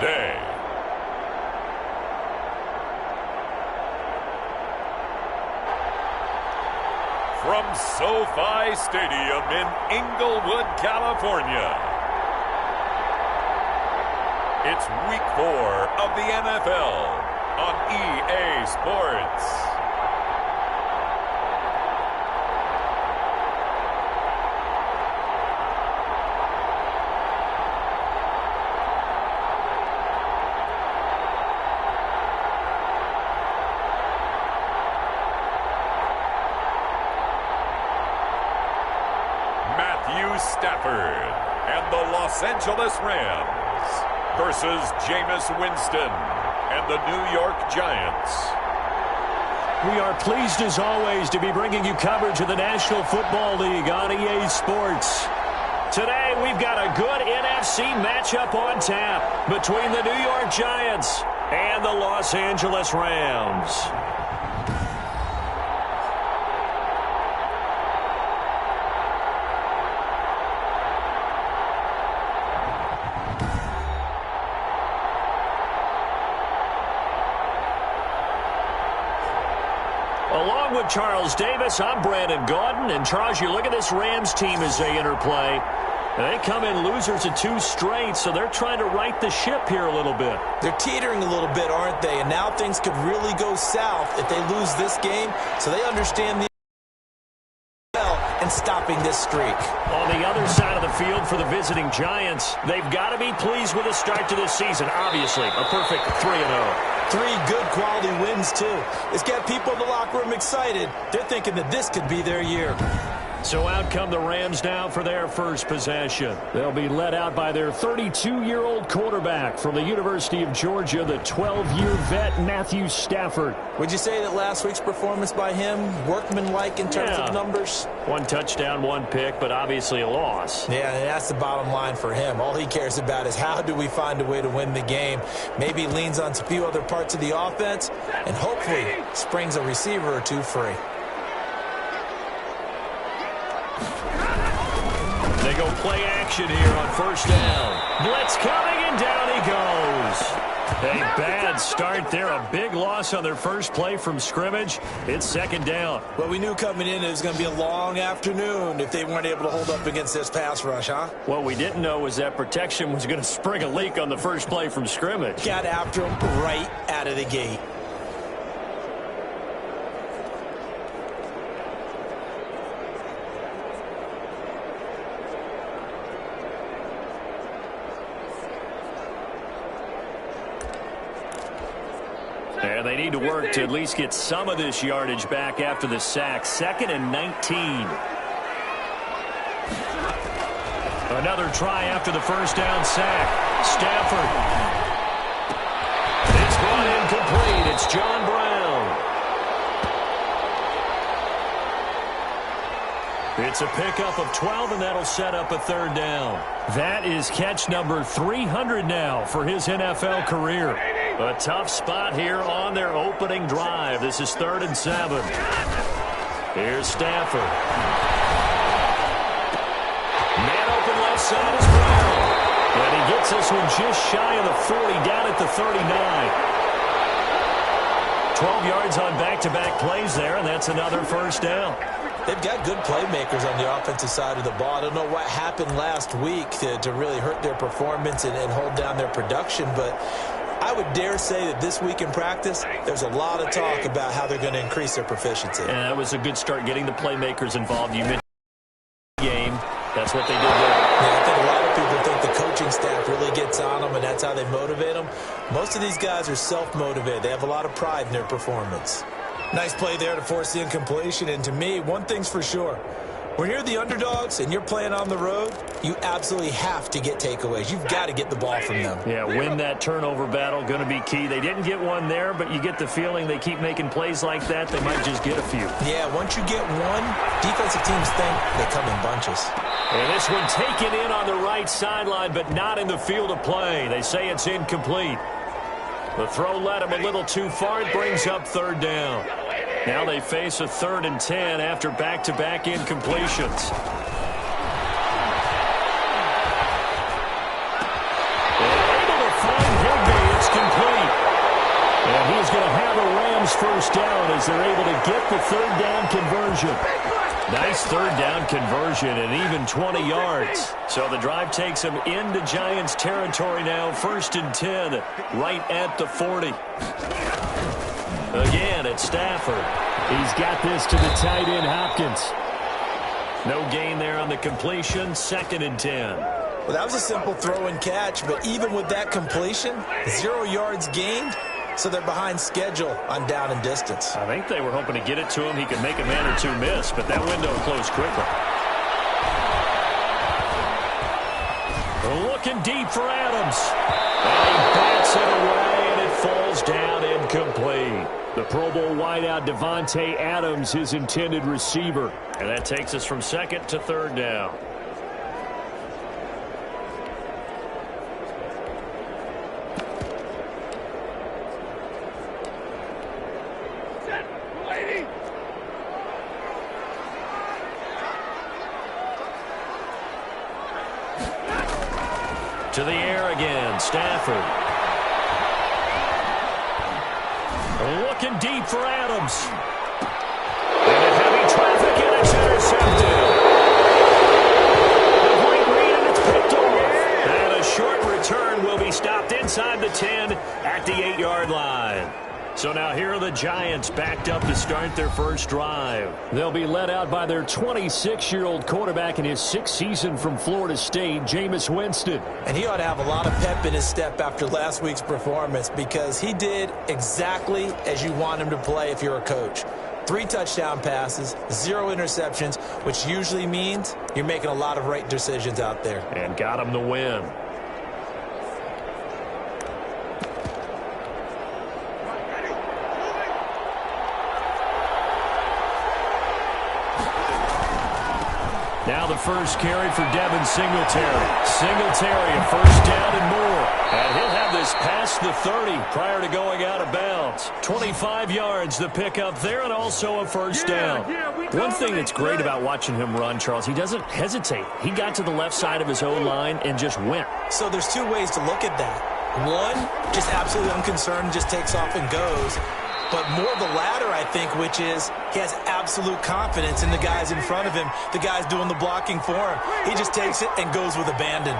day. From SoFi Stadium in Inglewood, California, it's Week 4 of the NFL on EA Sports. Stafford and the Los Angeles Rams versus Jameis Winston and the New York Giants. We are pleased as always to be bringing you coverage of the National Football League on EA Sports. Today we've got a good NFC matchup on tap between the New York Giants and the Los Angeles Rams. Along with Charles Davis, I'm Brandon Gaudin. And Charles, you look at this Rams team as they interplay. They come in losers of 2 straight, so they're trying to right the ship here a little bit. They're teetering a little bit, aren't they? And now things could really go south if they lose this game. So they understand the and stopping this streak. On the other side of the field for the visiting Giants, they've got to be pleased with the start to this season. Obviously, a perfect 3-0. 3 good quality wins, too. It's got people in the locker room excited. They're thinking that this could be their year. So out come the Rams now for their first possession. They'll be led out by their 32-year-old quarterback from the University of Georgia, the 12-year vet Matthew Stafford. Would you say that last week's performance by him, workmanlike in terms of numbers? 1 touchdown, 1 pick, but obviously a loss. Yeah, that's the bottom line for him. All he cares about is how do we find a way to win the game. Maybe leans on a few other parts of the offense and hopefully springs a receiver or 2 free. They go play action here on first down. Blitz coming, and down he goes. A bad start there. A big loss on their first play from scrimmage. It's second down. Well, we knew coming in it was going to be a long afternoon if they weren't able to hold up against this pass rush, huh? What we didn't know was that protection was going to spring a leak on the first play from scrimmage. Got after him right out of the gate. And they need to work to at least get some of this yardage back after the sack. 2nd and 19. Another try after the first down sack. Stafford. It's brought incomplete. It's John Brown. It's a pickup of 12, and that'll set up a 3rd down. That is catch number 300 now for his NFL career. A tough spot here on their opening drive. This is 3rd and 7. Here's Stafford. Man open left side is Brown. And he gets this one just shy of the 40, down at the 39. 12 yards on back-to-back plays there, and that's another first down. They've got good playmakers on the offensive side of the ball. I don't know what happened last week to really hurt their performance and hold down their production, but I would dare say that this week in practice, there's a lot of talk about how they're going to increase their proficiency. And that was a good start getting the playmakers involved. You mentioned the game. That's what they did there. Yeah, I think a lot of people think the coaching staff really gets on them, and that's how they motivate them. Most of these guys are self-motivated. They have a lot of pride in their performance. Nice play there to force the incompletion. And to me, one thing's for sure. When you're the underdogs and you're playing on the road, you absolutely have to get takeaways. You've got to get the ball from them. Yeah, win that turnover battle, going to be key. They didn't get one there, but you get the feeling they keep making plays like that, they might just get a few. Yeah, once you get one, defensive teams think they come in bunches. And this one taken in on the right sideline, but not in the field of play. They say it's incomplete. The throw led him a little too far. It brings up 3rd down. Now they face a 3rd and 10 after back-to-back incompletions. And able to find big going to have a Rams first down as they're able to get the third down conversion. Nice third down conversion and even 20 yards. So the drive takes them into Giants territory now. 1st and 10, right at the 40. Again, it's Stafford. He's got this to the tight end, Hopkins. No gain there on the completion. 2nd and 10. Well, that was a simple throw and catch, but even with that completion, 0 yards gained, so they're behind schedule on down and distance. I think they were hoping to get it to him. He could make a man or two miss, but that window closed quickly. Looking deep for Adams. And he bats it away, and it falls down incomplete. The Pro Bowl wideout Devontae Adams, his intended receiver. And that takes us from 2nd to 3rd down. To the air again, Stafford. Looking deep for Adams. And heavy traffic, and it's intercepted. A great read, and it's picked off. And a short return will be stopped inside the 10 at the 8-yard line. So now here are the Giants backed up to start their first drive. They'll be led out by their 26-year-old quarterback in his 6th season from Florida State, Jameis Winston. And he ought to have a lot of pep in his step after last week's performance because he did exactly as you want him to play if you're a coach. 3 touchdown passes, 0 interceptions, which usually means you're making a lot of right decisions out there. And got him the win. Now the first carry for Devin Singletary. Singletary, a first down and more. And he'll have this past the 30 prior to going out of bounds. 25 yards the pickup there and also a first down. One thing that's great about watching him run, Charles, he doesn't hesitate. He got to the left side of his own line and just went. So there's 2 ways to look at that. One, just absolutely unconcerned, just takes off and goes. But more the latter, I think, which is he has absolute confidence in the guys in front of him, the guys doing the blocking for him. He just takes it and goes with abandon.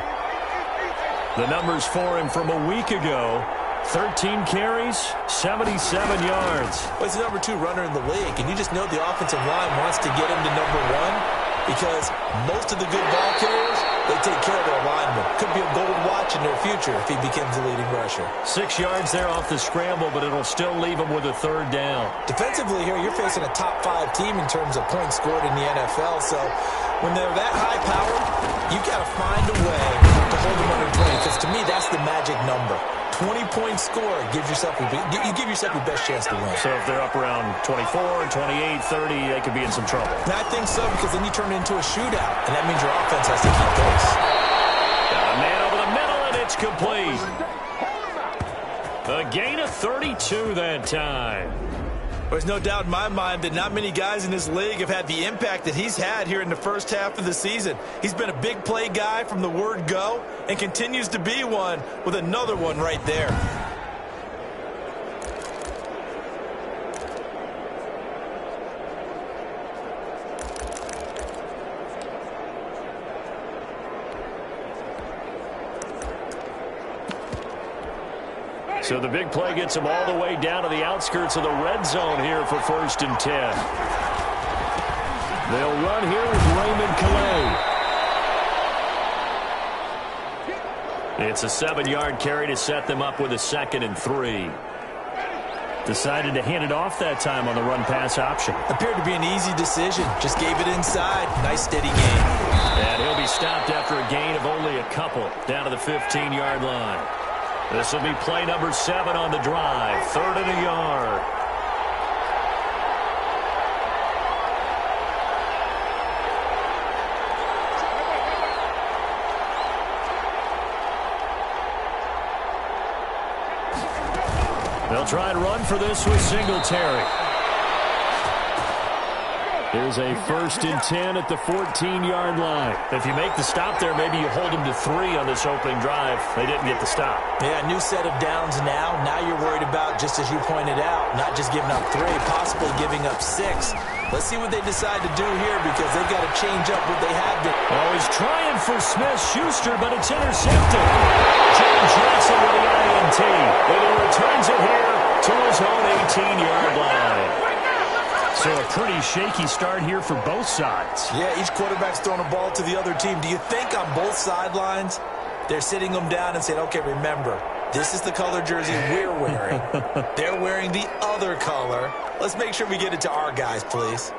The numbers for him from a week ago, 13 carries, 77 yards. Well, he's the number 2 runner in the league, and you just know the offensive line wants to get him to number 1 because most of the good ball carriers, they take care of their linemen. Could be a gold watch in their future if he becomes the leading rusher. 6 yards there off the scramble, but it'll still leave him with a third down. Defensively here, you're facing a top 5 team in terms of points scored in the NFL. So when they're that high powered, you've got to find a way to hold them under 20. Because to me, that's the magic number. 20-point score gives yourself you give yourself your best chance to win. So if they're up around 24, 28, 30, they could be in some trouble. And I think so because then you turn it into a shootout, and that means your offense has to keep pace. Got a man over the middle, and it's complete. A gain of 32 that time. There's no doubt in my mind that not many guys in this league have had the impact that he's had here in the first half of the season. He's been a big play guy from the word go and continues to be one with another one right there. So the big play gets him all the way down to the outskirts of the red zone here for 1st and 10. They'll run here with Raymond Calais. It's a 7-yard carry to set them up with a 2nd and 3. Decided to hand it off that time on the run-pass option. Appeared to be an easy decision. Just gave it inside. Nice steady gain. And he'll be stopped after a gain of only a couple down to the 15-yard line. This will be play number 7 on the drive. 3rd and a yard. They'll try and run for this with Singletary. Here's a 1st and 10 at the 14-yard line. If you make the stop there, maybe you hold them to 3 on this opening drive. They didn't get the stop. Yeah, new set of downs now. Now you're worried about, just as you pointed out, not just giving up 3, possibly giving up 6. Let's see what they decide to do here because they've got to change up what they have been. Oh, he's trying for Smith-Schuster, but it's intercepted. John Jackson with the INT. And he returns it here to his own 18-yard line. So a pretty shaky start here for both sides. Yeah, each quarterback's throwing a ball to the other team. Do you think on both sidelines they're sitting them down and saying, okay, remember, this is the color jersey we're wearing. They're wearing the other color. Let's make sure we get it to our guys, please.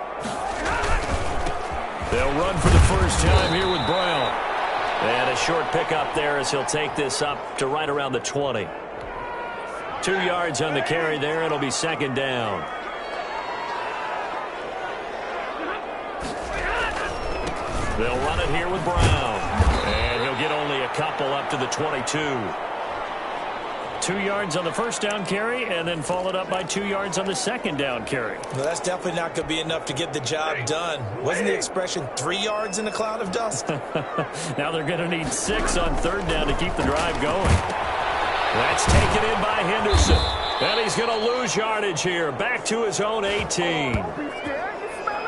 They'll run for the first time here with Brown. And a short pickup there as he'll take this up to right around the 20. 2 yards on the carry there. It'll be 2nd down. They'll run it here with Brown. And he'll get only a couple up to the 22. 2 yards on the first down carry and then followed up by 2 yards on the 2nd down carry. Well, that's definitely not going to be enough to get the job done. Wasn't the expression 3 yards in a cloud of dust? Now they're going to need 6 on 3rd down to keep the drive going. That's taken in by Henderson. And he's going to lose yardage here. Back to his own 18.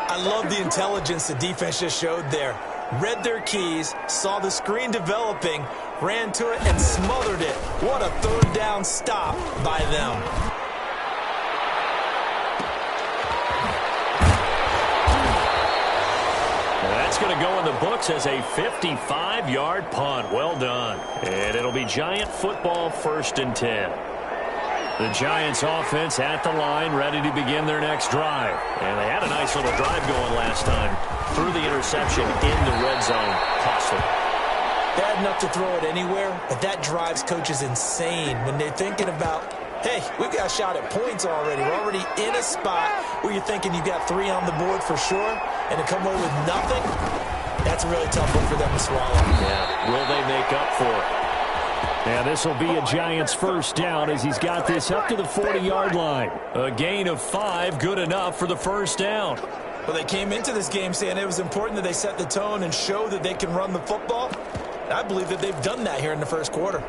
I love the intelligence the defense just showed there. Read their keys, saw the screen developing, ran to it, and smothered it. What a 3rd down stop by them. That's going to go in the books as a 55-yard punt. Well done. And it'll be Giant football, 1st and 10. The Giants offense at the line, ready to begin their next drive. And they had a nice little drive going last time. Threw the interception in the red zone. Costly. Bad enough to throw it anywhere, but that drives coaches insane when they're thinking about, hey, we've got a shot at points already. We're already in a spot where you're thinking you've got 3 on the board for sure, and to come away with nothing, that's a really tough one for them to swallow. Yeah, will they make up for it? And this will be a Giants 1st down as he's got this up to the 40-yard line. A gain of 5, good enough for the 1st down. Well, they came into this game saying it was important that they set the tone and show that they can run the football. And I believe that they've done that here in the 1st quarter.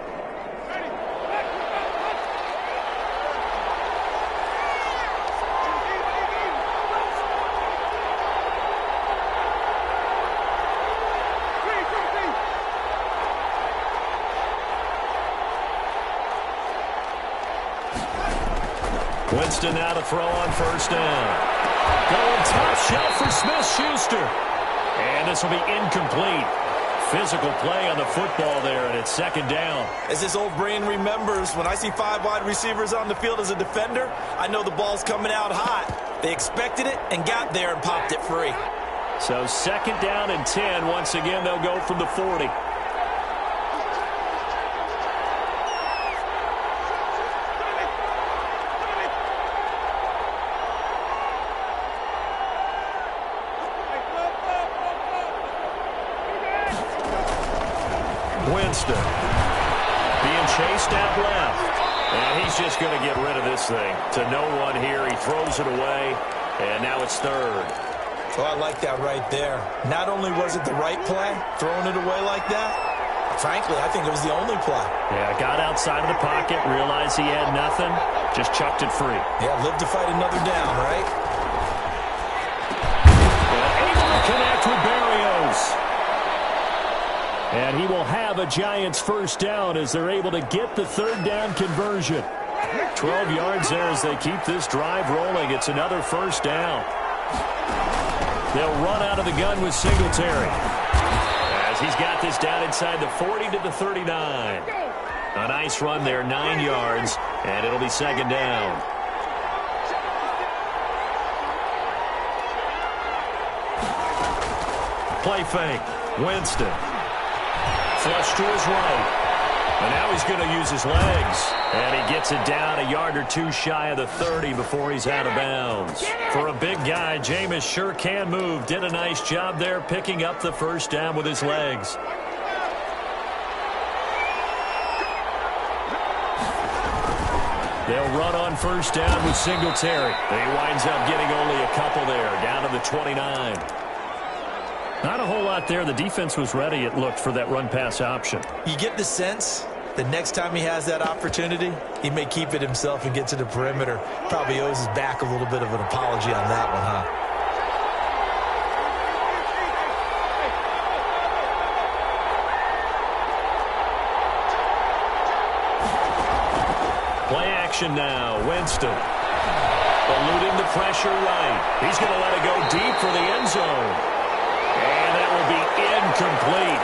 Winston now to throw on 1st down. Going top shelf for Smith-Schuster. And this will be incomplete. Physical play on the football there, and it's 2nd down. As this old brain remembers, when I see 5 wide receivers on the field as a defender, I know the ball's coming out hot. They expected it and got there and popped it free. So 2nd down and 10. Once again, they'll go from the 40. Winston being chased out left. And he's just going to get rid of this thing. To no one here. He throws it away. And now it's 3rd. Oh, I like that right there. Not only was it the right play, throwing it away like that, frankly, I think it was the only play. Yeah, got outside of the pocket, realized he had nothing, just chucked it free. Yeah, live to fight another down, right? Able to connect with Berrios. And he will have a Giants 1st down as they're able to get the 3rd down conversion. 12 yards there as they keep this drive rolling. It's another 1st down. They'll run out of the gun with Singletary. As he's got this down inside the 40 to the 39. A nice run there, 9 yards, and it'll be 2nd down. Play fake. Winston. Flush to his right. And now he's going to use his legs. And he gets it down a yard or 2 shy of the 30 before he's out of bounds. For a big guy, Jameis sure can move. Did a nice job there picking up the 1st down with his legs. They'll run on first down with Singletary. He winds up getting only a couple there, down to the 29. Not a whole lot there. The defense was ready, it looked, for that run-pass option. You get the sense the next time he has that opportunity, he may keep it himself and get to the perimeter. Probably owes his back a little bit of an apology on that one, huh? Play action now. Winston eluding the pressure right. He's going to let it go deep for the end zone. And that will be incomplete.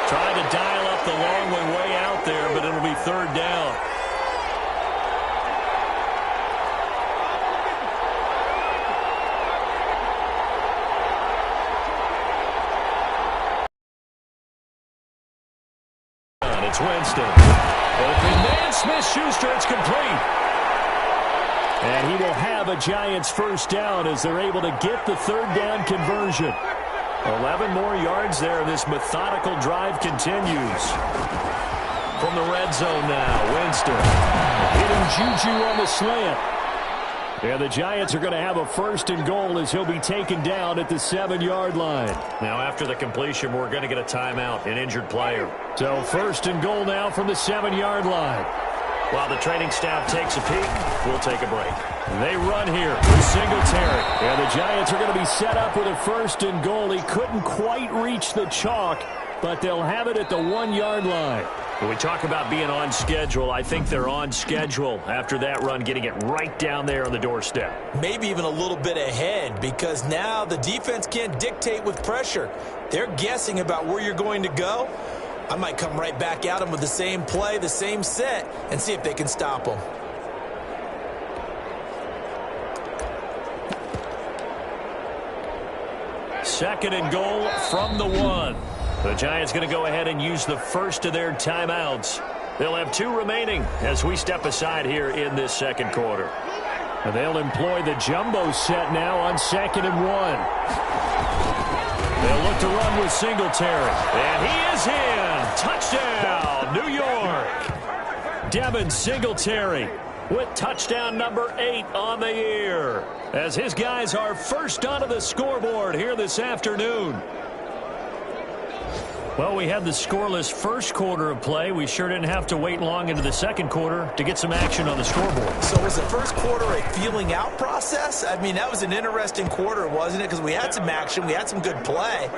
Trying to dial up the long way out there, but it'll be third down. It's Winston. Open man, Smith-Schuster, it's complete. And he will have a Giants first down as they're able to get the third down conversion. 11 more yards there. This methodical drive continues. From the red zone now, Winston hitting Juju on the slant. And the Giants are going to have a first and goal as he'll be taken down at the 7-yard line. Now after the completion, we're going to get a timeout, an injured player. So first and goal now from the 7-yard line. While the training staff takes a peek, we'll take a break. They run here with Singletary. And the Giants are going to be set up with a first and goal. He couldn't quite reach the chalk, but they'll have it at the 1-yard line. When we talk about being on schedule, I think they're on schedule after that run, getting it right down there on the doorstep. Maybe even a little bit ahead, because now the defense can't dictate with pressure. They're guessing about where you're going to go. I might come right back at them with the same play, the same set, and see if they can stop them. Second and goal from the 1. The Giants going to go ahead and use the first of their timeouts. They'll have 2 remaining as we step aside here in this second quarter. And they'll employ the jumbo set now on 2nd and 1. They'll look to run with Singletary. And he is in. Touchdown, New York. Devin Singletary with touchdown number 8 on the year, as his guys are first onto the scoreboard here this afternoon. Well, we had the scoreless first quarter of play. We sure didn't have to wait long into the second quarter to get some action on the scoreboard. So was the first quarter a feeling out process? I mean, that was an interesting quarter, wasn't it? Because we had some action, we had some good play,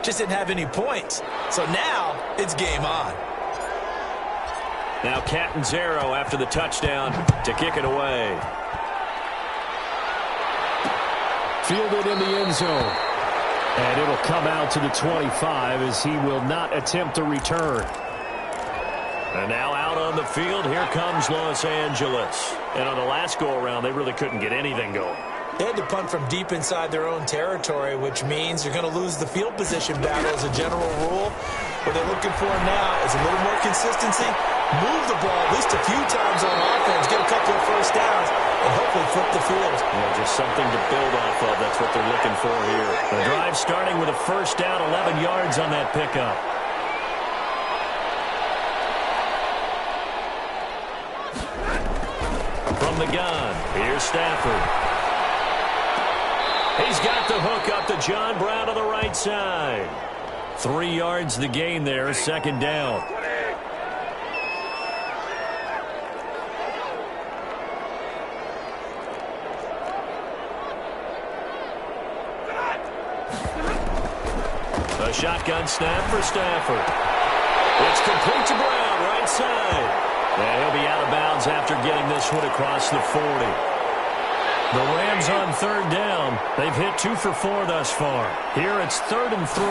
just didn't have any points. So now it's game on. Now Catanzaro after the touchdown to kick it away. Fielded in the end zone. And it'll come out to the 25 as he will not attempt to return. And now out on the field, here comes Los Angeles. And on the last go-around, they really couldn't get anything going. They had to punt from deep inside their own territory, which means you're going to lose the field position battle as a general rule. What they're looking for now is a little more consistency, move the ball at least a few times on offense, get a couple of first downs, and hopefully flip the field. Yeah, just something to build off of. That's what they're looking for here. The drive starting with a first down, 11 yards on that pickup. From the gun, here's Stafford. He's got the hook up to John Brown on the right side. 3 yards the gain there, second down. A shotgun snap for Stafford. It's complete to Brown, right side. And he'll be out of bounds after getting this one across the 40. The Rams on third down. They've hit 2 for 4 thus far. Here it's 3rd and 3.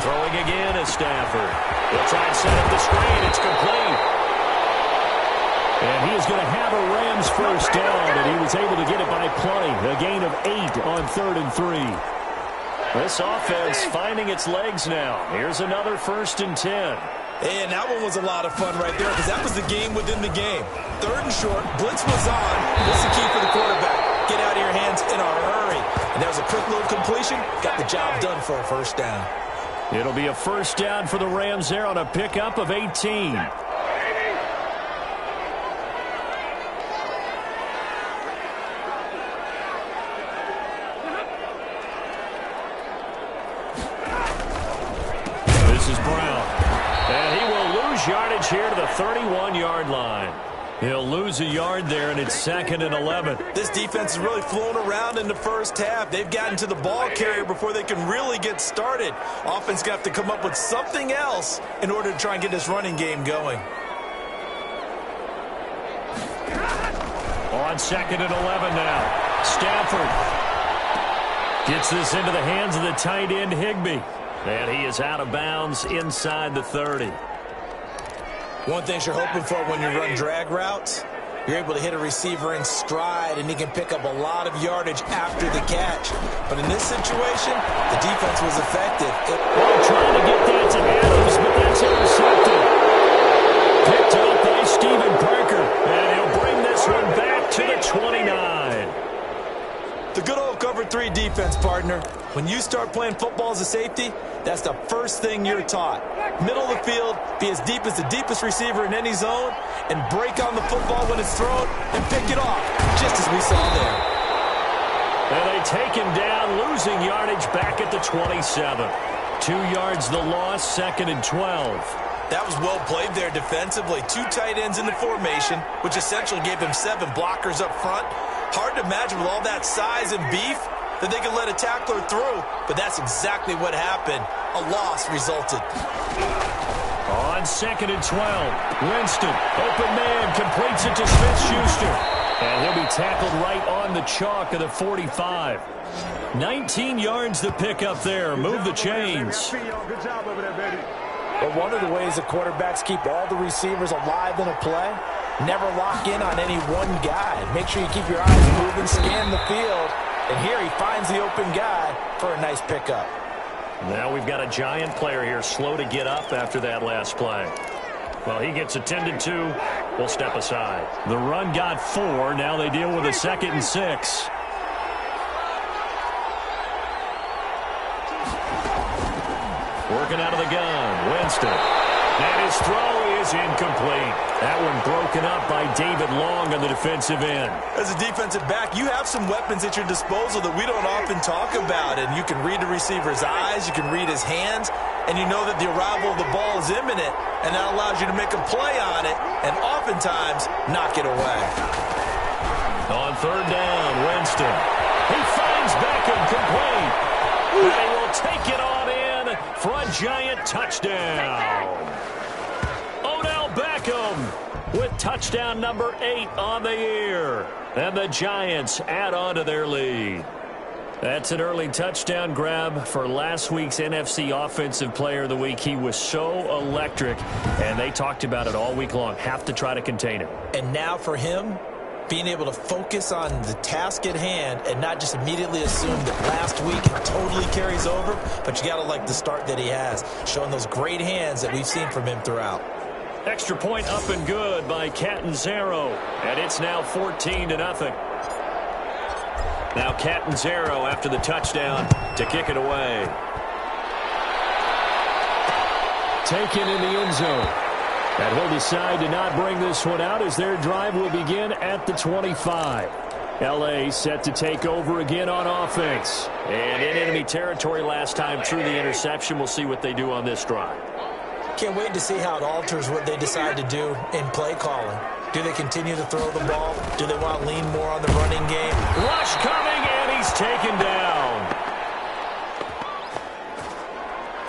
Throwing again is Stafford. He'll try and set up the screen. It's complete. And he is going to have a Rams first down, and he was able to get it by plenty. A gain of 8 on 3rd and 3. This offense finding its legs now. Here's another 1st and 10. And that one was a lot of fun right there because that was the game within the game. 3rd and short, blitz was on. This is the key for the quarterback. Get out of your hands in a hurry. And there was a quick little completion. Got the job done for a first down. It'll be a first down for the Rams there on a pickup of 18. gains yardage here to the 31-yard line. He'll lose a yard there, and it's 2nd and 11. This defense is really flown around in the first half. They've gotten to the ball carrier before they can really get started. Offense got to come up with something else in order to try and get this running game going. On 2nd and 11 now. Stafford gets this into the hands of the tight end, Higbee. And he is out of bounds inside the 30. One thing you're hoping for when you run drag routes, you're able to hit a receiver in stride, and he can pick up a lot of yardage after the catch. But in this situation, the defense was effective. Trying to get that to Adams, but that's intercepted. Picked up by Stephen Parker, and he'll bring this one back to the 29. The good old cover 3 defense, partner. When you start playing football as a safety, that's the first thing you're taught. Middle of the field, be as deep as the deepest receiver in any zone, and break on the football when it's thrown and pick it off, just as we saw there. And they take him down, losing yardage back at the 27. 2 yards the loss, 2nd and 12. That was well played there defensively. 2 tight ends in the formation, which essentially gave him 7 blockers up front. Hard to imagine with all that size and beef that they could let a tackler through, but that's exactly what happened. A loss resulted. On 2nd and 12, Winston, open man, completes it to Smith-Schuster. And he'll be tackled right on the chalk of the 45. 19 yards to pick up there. Move the chains. But one of the ways the quarterbacks keep all the receivers alive in a play, never lock in on any one guy. Make sure you keep your eyes moving, scan the field. And here he finds the open guy for a nice pickup. Now we've got a giant player here, slow to get up after that last play. Well, he gets attended to. We'll step aside. The run got 4. Now they deal with a 2nd and 6. Working out of the gun, Winston. And his throw is incomplete. That one broken up by David Long on the defensive end. As a defensive back, you have some weapons at your disposal that we don't often talk about. And you can read the receiver's eyes, you can read his hands, and you know that the arrival of the ball is imminent. And that allows you to make a play on it and oftentimes knock it away. On 3rd down, Winston. He finds Beckham complete. And he will take it on in for a giant touchdown. Odell Beckham with touchdown number 8 on the year. And the Giants add on to their lead. That's an early touchdown grab for last week's NFC Offensive Player of the Week. He was so electric, and they talked about it all week long. Have to try to contain him. And now for him, being able to focus on the task at hand and not just immediately assume that last week totally carries over, but you got to like the start that he has, showing those great hands that we've seen from him throughout. Extra point up and good by Catanzaro, and it's now 14-0. Now Catanzaro after the touchdown to kick it away. Taken in the end zone. And he'll decide to not bring this one out as their drive will begin at the 25. L.A. set to take over again on offense. And in enemy territory last time through the interception. We'll see what they do on this drive. Can't wait to see how it alters what they decide to do in play calling. Do they continue to throw the ball? Do they want to lean more on the running game? Rush coming, and he's taken down.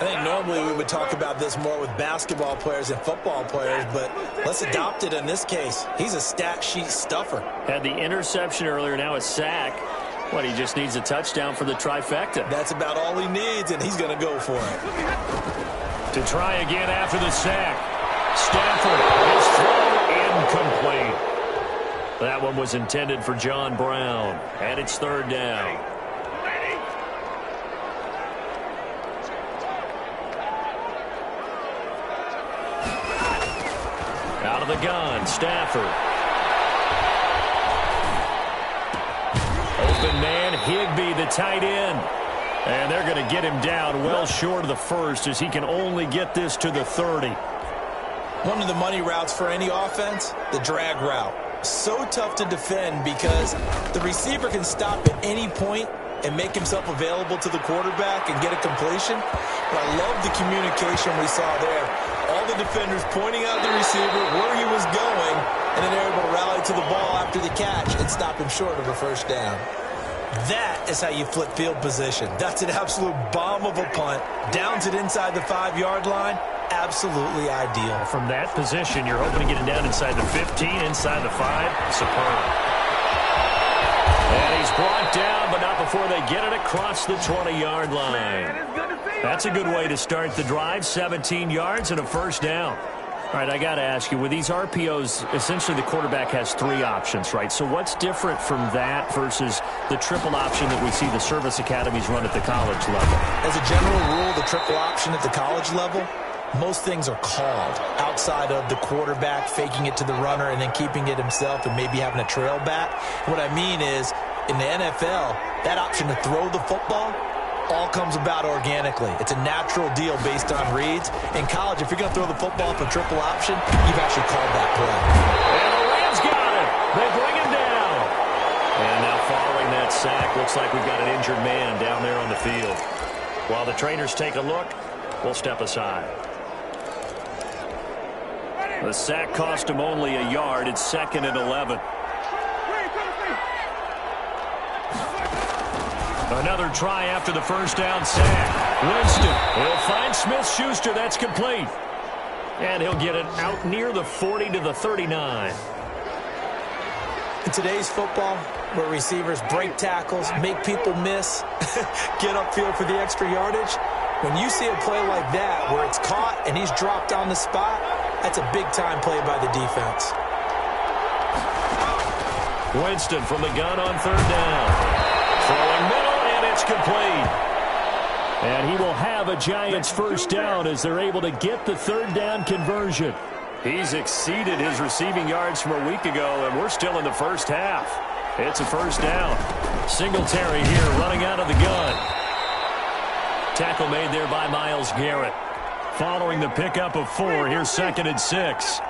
I think normally we would talk about this more with basketball players and football players, but let's adopt it in this case. He's a stat sheet stuffer. Had the interception earlier, now a sack. What, he just needs a touchdown for the trifecta. That's about all he needs, and he's going to go for it. To try again after the sack. Stafford is thrown incomplete. That one was intended for John Brown, and it's 3rd down. Out of the gun, Stafford. Open man, Higbee, the tight end. And they're going to get him down well short of the first as he can only get this to the 30. One of the money routes for any offense, the drag route. So tough to defend because the receiver can stop at any point and make himself available to the quarterback and get a completion. But I love the communication we saw there. All the defenders pointing out the receiver where he was going, and then they're able to rally to the ball after the catch and stop him short of a first down. That is how you flip field position. That's an absolute bomb of a punt. Downs it inside the 5-yard line. Absolutely ideal. From that position, you're hoping to get it down inside the 15, inside the 5. Superb. And he's brought down, but not before they get it across the 20-yard line. That's a good way to start the drive. 17 yards and a first down. All right, I got to ask you, with these RPOs, essentially the quarterback has 3 options, right? So what's different from that versus the triple option that we see the service academies run at the college level? As a general rule, the triple option at the college level, most things are called outside of the quarterback faking it to the runner and then keeping it himself and maybe having a trail back. What I mean is, in the NFL, that option to throw the football all comes about organically. It's a natural deal based on reads. In college, if you're going to throw the football for triple option, you've actually called that play. And the Rams got it. They bring him down. And now following that sack, looks like we've got an injured man down there on the field. While the trainers take a look, we'll step aside. The sack cost him only a yard. It's 2nd and 11. Another try after the first down sack. Winston, he'll find Smith-Schuster. That's complete. And he'll get it out near the 40 to the 39. In today's football, where receivers break tackles, make people miss, get upfield for the extra yardage, when you see a play like that where it's caught and he's dropped on the spot, that's a big-time play by the defense. Winston from the gun on 3rd down. Throwing middle. It's complete. And he will have a Giants first down as they're able to get the 3rd down conversion. He's exceeded his receiving yards from a week ago, and we're still in the first half. It's a first down. Singletary here running out of the gun. Tackle made there by Myles Garrett. Following the pickup of 4, here's 2nd and 6.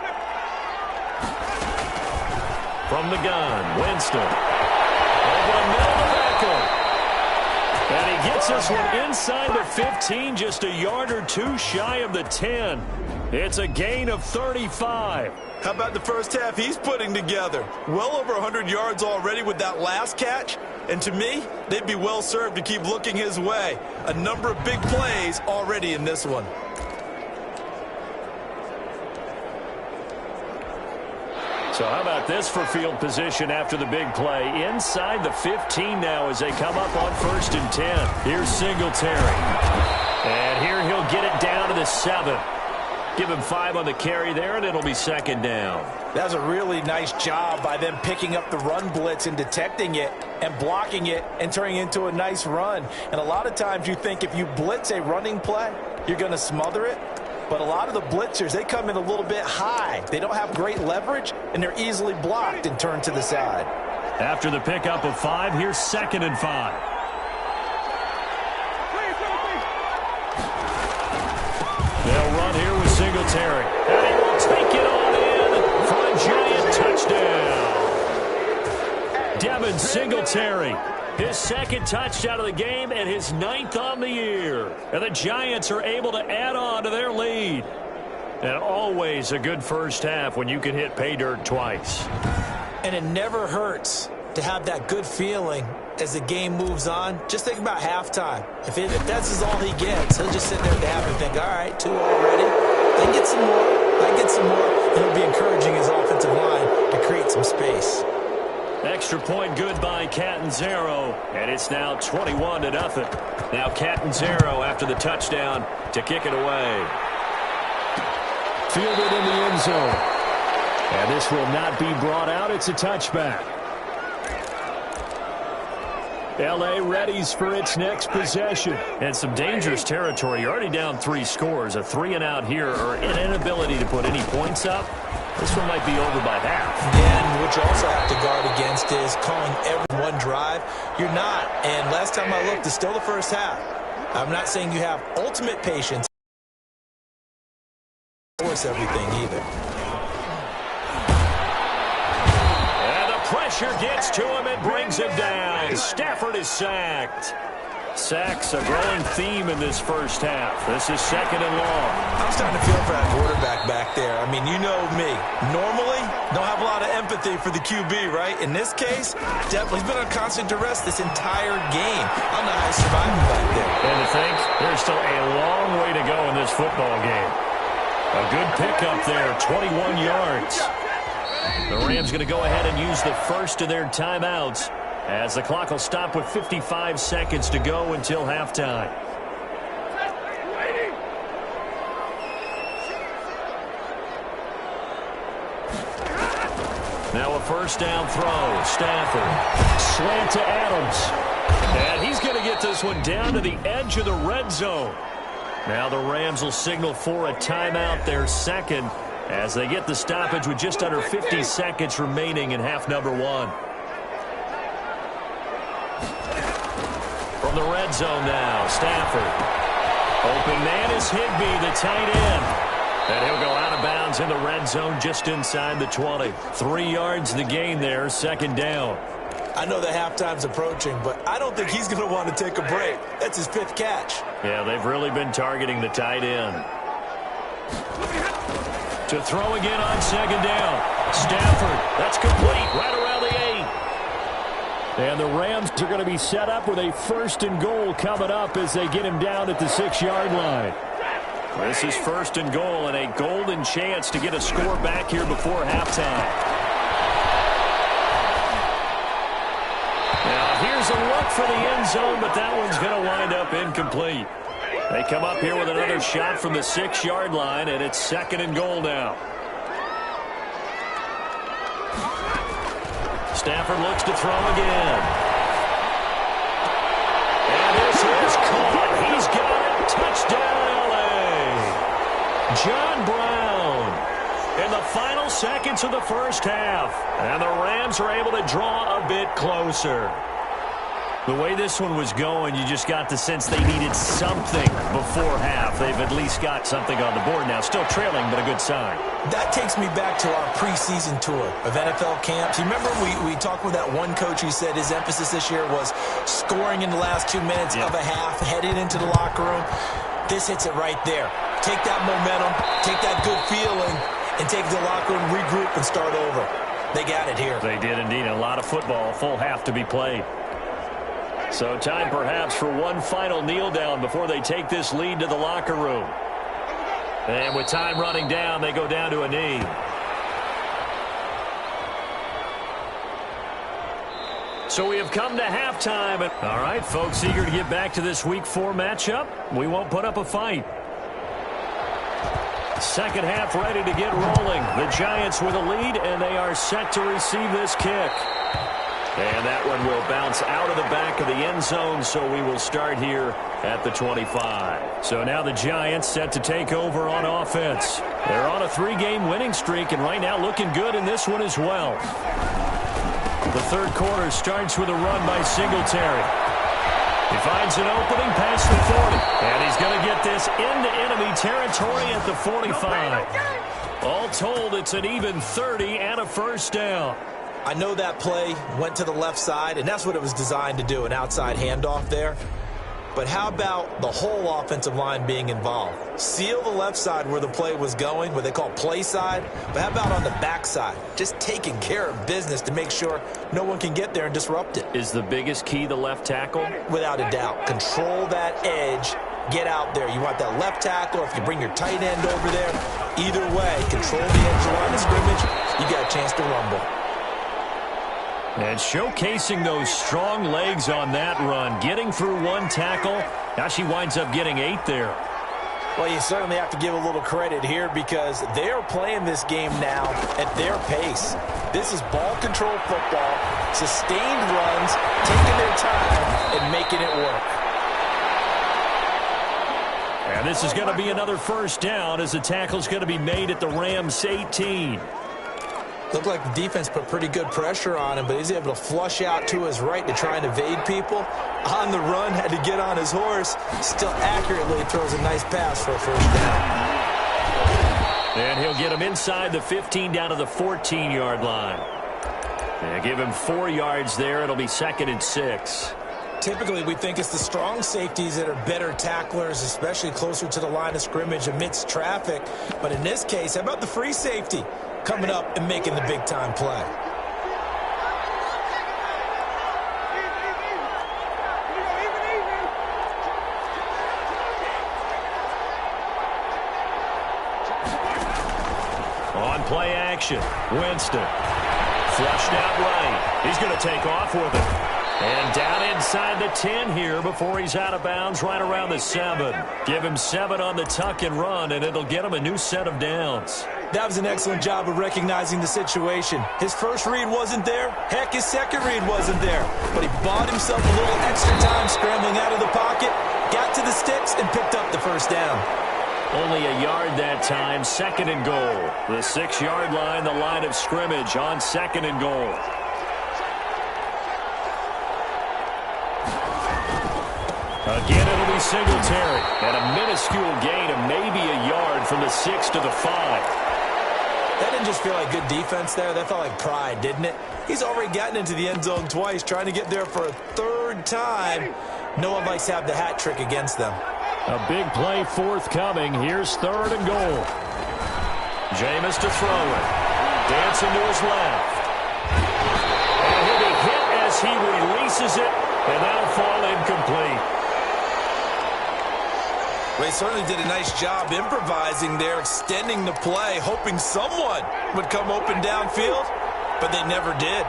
From the gun, Winston. Over the middle of the backfield. And he gets this one inside the 15, just a yard or 2 shy of the 10. It's a gain of 35. How about the first half he's putting together? Well over 100 yards already with that last catch. And to me, they'd be well served to keep looking his way. A number of big plays already in this one. So how about this for field position after the big play? Inside the 15 now as they come up on 1st and 10. Here's Singletary. And here he'll get it down to the 7. Give him 5 on the carry there, and it'll be 2nd down. That was a really nice job by them picking up the run blitz and detecting it and blocking it and turning it into a nice run. And a lot of times you think if you blitz a running play, you're going to smother it. But a lot of the blitzers, they come in a little bit high. They don't have great leverage, and they're easily blocked and turned to the side. After the pickup of 5, here's 2nd and 5. They'll run here with Singletary. And he will take it on in for a Giant touchdown. Devin Singletary. His 2nd touchdown of the game and his 9th on the year. And the Giants are able to add on to their lead. And always a good first half when you can hit pay dirt twice. And it never hurts to have that good feeling as the game moves on. Just think about halftime. If that's all he gets, he'll just sit there at the half and think, all right, 2 already. I can get some more. I can get some more. And he'll be encouraging his offensive line to create some space. Extra point good by Catanzaro, and it's now 21-0. Now Catanzaro after the touchdown to kick it away. Fielded in the end zone. And this will not be brought out. It's a touchback. L.A. readies for its next possession. And some dangerous territory. You're already down 3 scores. A 3-and-out here, or an inability to put any points up. This one might be over by half. And what you also have to guard against is calling every one drive. You're not. And last time I looked, it's still the first half. I'm not saying you have ultimate patience. Force everything either. And the pressure gets to him and brings him down. Stafford is sacked. Sacks, a growing theme in this first half. This is second and long. I'm starting to feel for that quarterback back there. I mean, you know me. Normally, don't have a lot of empathy for the QB, right? In this case, definitely he's been on constant duress this entire game. I don't know how he's surviving back there. And to think, there's still a long way to go in this football game. A good pickup there, 21 yards. The Rams going to go ahead and use the first of their timeouts, as the clock will stop with 55 seconds to go until halftime. Now a first down throw. Stafford. Slant to Adams. And he's going to get this one down to the edge of the red zone. Now the Rams will signal for a timeout, their second, as they get the stoppage with just under 50 seconds remaining in half number one. From the red zone now, Stafford. Open man is Higbee, the tight end. And he'll go out of bounds in the red zone just inside the 20. 3 yards the gain there, second down. I know the halftime's approaching, but I don't think he's going to want to take a break. That's his 5th catch. Yeah, they've really been targeting the tight end. To throw again on second down. Stafford, that's complete, right around the 8. And the Rams are going to be set up with a first and goal coming up as they get him down at the 6-yard line. This is first and goal and a golden chance to get a score back here before halftime. Now here's a look for the end zone, but that one's going to wind up incomplete. They come up here with another shot from the 6-yard line, and it's second and goal now. Stafford looks to throw again. And this is caught. He's got it. Touchdown, L.A. John Brown in the final seconds of the first half. And the Rams are able to draw a bit closer. The way this one was going, you just got the sense they needed something before half. They've at least got something on the board now. Still trailing, but a good sign. That takes me back to our preseason tour of NFL camps. You remember we talked with that one coach who said his emphasis this year was scoring in the last 2 minutes of a half, heading into the locker room. This hits it right there. Take that momentum, take that good feeling, and take the locker room, regroup, and start over. They got it here. They did indeed. A lot of football, a full half to be played. So time perhaps for one final kneel down before they take this lead to the locker room. And with time running down, they go down to a knee. So we have come to halftime. All right, folks, eager to get back to this Week 4 matchup. We won't put up a fight. Second half ready to get rolling. The Giants with a lead, and they are set to receive this kick. And that one will bounce out of the back of the end zone, so we will start here at the 25. So now the Giants set to take over on offense. They're on a 3-game winning streak, and right now looking good in this one as well. The third quarter starts with a run by Singletary. He finds an opening past the 40, and he's going to get this into enemy territory at the 45. All told, it's an even 30 and a first down. I know that play went to the left side, and that's what it was designed to do, an outside handoff there. But how about the whole offensive line being involved? Seal the left side where the play was going, what they call play side. But how about on the back side? Just taking care of business to make sure no one can get there and disrupt it. Is the biggest key the left tackle? Without a doubt. Control that edge. Get out there. You want that left tackle. If you bring your tight end over there, either way, control the edge of the line of scrimmage, you got a chance to rumble. And showcasing those strong legs on that run. Getting through one tackle. Now she winds up getting 8 there. Well, you certainly have to give a little credit here because they're playing this game now at their pace. This is ball control football, sustained runs, taking their time and making it work. And this is going to be another first down as the tackle's going to be made at the Rams 18. Looked like the defense put pretty good pressure on him, but he's able to flush out to his right to try and evade people. On the run, had to get on his horse. Still accurately throws a nice pass for a first down. And he'll get him inside the 15 down to the 14-yard line. And give him 4 yards there. It'll be 2nd and 6. Typically, we think it's the strong safeties that are better tacklers, especially closer to the line of scrimmage amidst traffic. But in this case, how about the free safety coming up and making the big-time play? On play action, Winston. Flushed out right. He's going to take off with it. And down inside the 10 here before he's out of bounds right around the 7. Give him 7 on the tuck and run, and it'll get him a new set of downs. That was an excellent job of recognizing the situation. His first read wasn't there. Heck, his second read wasn't there. But he bought himself a little extra time scrambling out of the pocket, got to the sticks, and picked up the first down. Only a yard that time, 2nd and goal. The 6-yard line, the line of scrimmage on 2nd and goal. Again, it'll be Singletary. And a minuscule gain of maybe a yard from the 6 to the 5. That didn't just feel like good defense there. That felt like pride, didn't it? He's already gotten into the end zone twice, trying to get there for a 3rd time. No one likes to have the hat trick against them. A big play forthcoming. Here's 3rd and goal. Jameis to throw it. Dancing to his left. And he'll be hit as he releases it, and that'll fall incomplete. Well, he certainly did a nice job improvising there, extending the play, hoping someone would come open downfield, but they never did.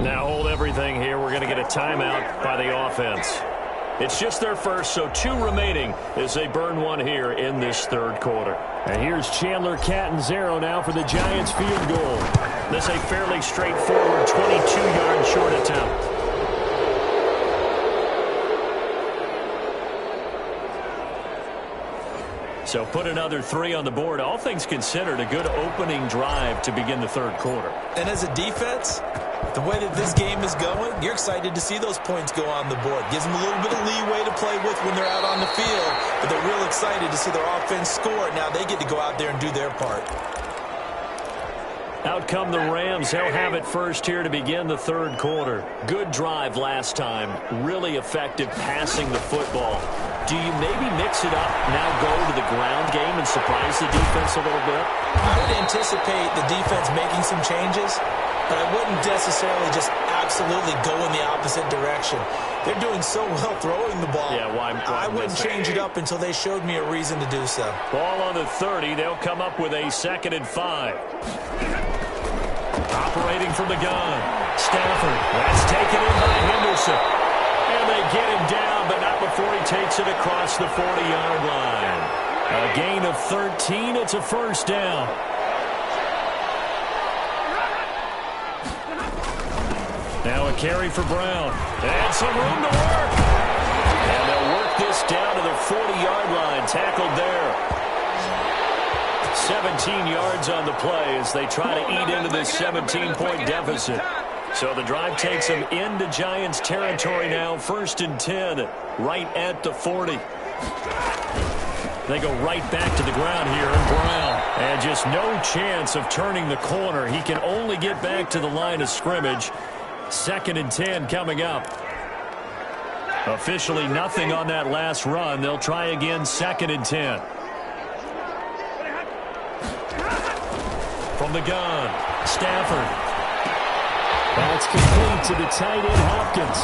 Now hold everything here. We're going to get a timeout by the offense. It's just their first, so 2 remaining as they burn 1 here in this 3rd quarter. And here's Chandler Catanzaro now for the Giants field goal. This a fairly straightforward 22-yard short attempt. So put another 3 on the board. All things considered, a good opening drive to begin the 3rd quarter. And as a defense, the way that this game is going, you're excited to see those points go on the board. Gives them a little bit of leeway to play with when they're out on the field, but they're real excited to see their offense score. Now they get to go out there and do their part. Out come the Rams. They'll have it first here to begin the 3rd quarter. Good drive last time. Really effective passing the football. Do you maybe mix it up, now go to the ground game and surprise the defense a little bit? I would anticipate the defense making some changes, but I wouldn't necessarily just absolutely go in the opposite direction. They're doing so well throwing the ball. Yeah, I wouldn't change it up until they showed me a reason to do so. Ball on the 30. They'll come up with a 2nd and 5. Operating from the gun. Stafford. That's taken in by Henderson. And they get him down, but not before he takes it across the 40-yard line. A gain of 13. It's a first down. Now a carry for Brown. And some room to work. And they'll work this down to the 40-yard line. Tackled there. 17 yards on the play as they try to eat into this 17-point deficit. So the drive takes them into Giants territory now. 1st and 10, right at the 40. They go right back to the ground here, and Brown. And just no chance of turning the corner. He can only get back to the line of scrimmage. 2nd and 10 coming up. Officially nothing on that last run. They'll try again, 2nd and 10. From the gun, Stafford. That's complete to the tight end, Hopkins.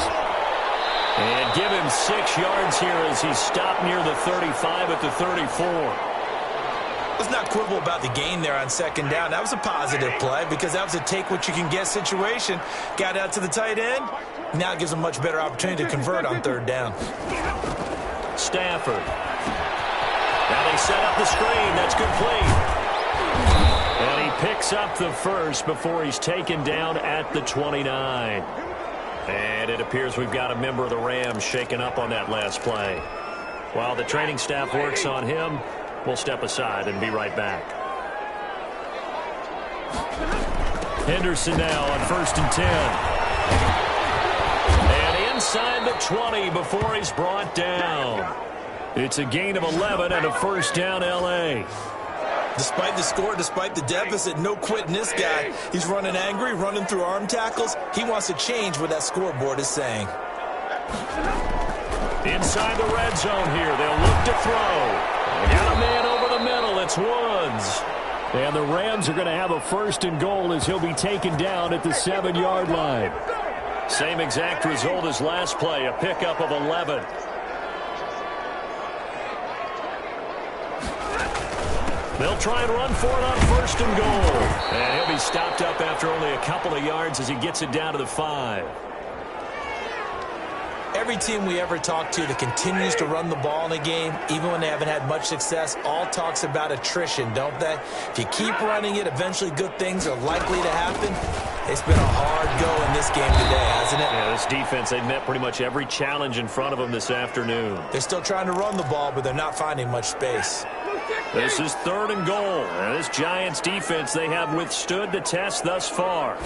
And give him 6 yards here as he's stopped near the 35 at the 34. Let's not quibble about the gain there on 2nd down. That was a positive play because that was a take-what-you-can-get situation. Got out to the tight end. Now it gives them a much better opportunity to convert on 3rd down. Stafford. Now they set up the screen. That's complete. And he picks up the first before he's taken down at the 29. And it appears we've got a member of the Rams shaken up on that last play. While the training staff works on him, we'll step aside and be right back. Henderson now on 1st and 10. And inside the 20 before he's brought down. It's a gain of 11 and a first down, L.A. Despite the score, despite the deficit, no quitting this guy. He's running angry, running through arm tackles. He wants to change what that scoreboard is saying. Inside the red zone here, they'll look to throw. They got a man over the middle. It's Woods. And the Rams are going to have a first and goal as he'll be taken down at the 7-yard line. Same exact result as last play, a pickup of 11. They'll try and run for it on first and goal. And he'll be stopped up after only a couple of yards as he gets it down to the 5. Every team we ever talk to that continues to run the ball in a game, even when they haven't had much success, all talks about attrition, don't they? If you keep running it, eventually good things are likely to happen. It's been a hard go in this game today, hasn't it? Yeah, this defense, they've met pretty much every challenge in front of them this afternoon. They're still trying to run the ball, but they're not finding much space. This is third and goal. And this Giants defense, they have withstood the test thus far.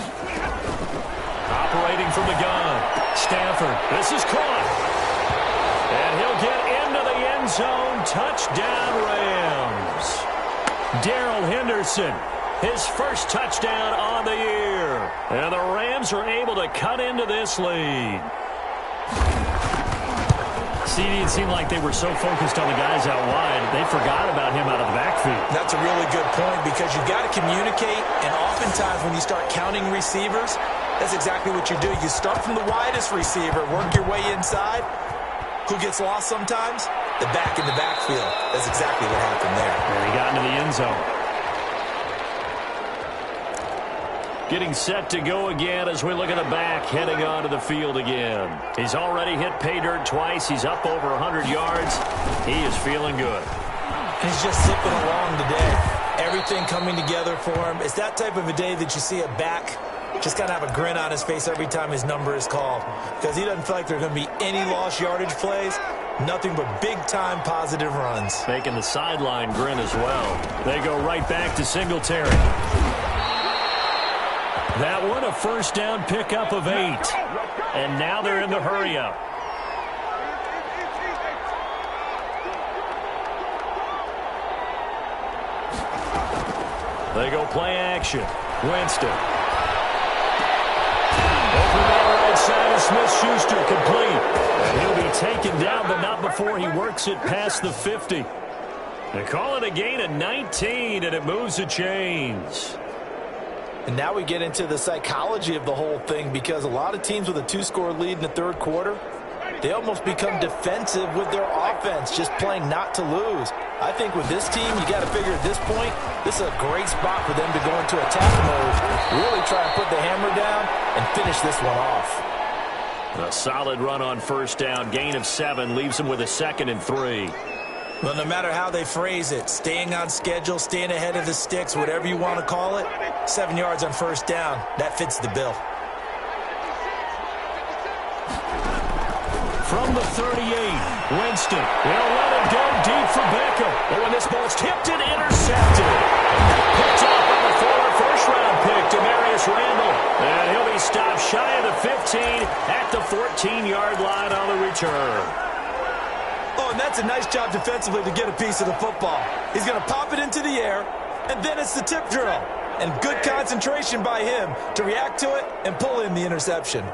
Operating from the gun. Stafford. This is caught. And he'll get into the end zone. Touchdown, Rams. Darrell Henderson. His first touchdown on the year. And the Rams are able to cut into this lead. CD, it seemed like they were so focused on the guys out wide, they forgot about him out of the backfield. That's a really good point because you've got to communicate, and oftentimes when you start counting receivers, that's exactly what you do. You start from the widest receiver, work your way inside. Who gets lost sometimes? The back in the backfield. That's exactly what happened there. And he got into the end zone. Getting set to go again as we look at the back heading onto the field again. He's already hit pay dirt twice. He's up over 100 yards. He is feeling good. He's just zipping along today. Everything coming together for him. It's that type of a day that you see a back just kind of have a grin on his face every time his number is called because he doesn't feel like there are going to be any lost yardage plays. Nothing but big-time positive runs. Making the sideline grin as well. They go right back to Singletary. That one, a first down pickup of 8. And now they're in the hurry-up. They go play action. Winston. Open that right side of Smith-Schuster, complete. And he'll be taken down, but not before he works it past the 50. They call it a gain of 19, and it moves the chains. And now we get into the psychology of the whole thing because a lot of teams with a 2-score lead in the third quarter, they almost become defensive with their offense, just playing not to lose. I think with this team, you got to figure at this point, this is a great spot for them to go into attack mode, really try and put the hammer down and finish this one off. A solid run on first down, gain of 7, leaves them with a 2nd and 3. Well, no matter how they phrase it, staying on schedule, staying ahead of the sticks, whatever you want to call it, 7 yards on first down, that fits the bill. From the 38, Winston. They'll let it go deep for Beckham. Oh, and this ball's tipped and intercepted. Picked off by the former first-round pick, Demarius Randall. And he'll be stopped shy of the 15 at the 14-yard line on the return. Oh, and that's a nice job defensively to get a piece of the football. He's going to pop it into the air, and then it's the tip drill. And good concentration by him to react to it and pull in the interception.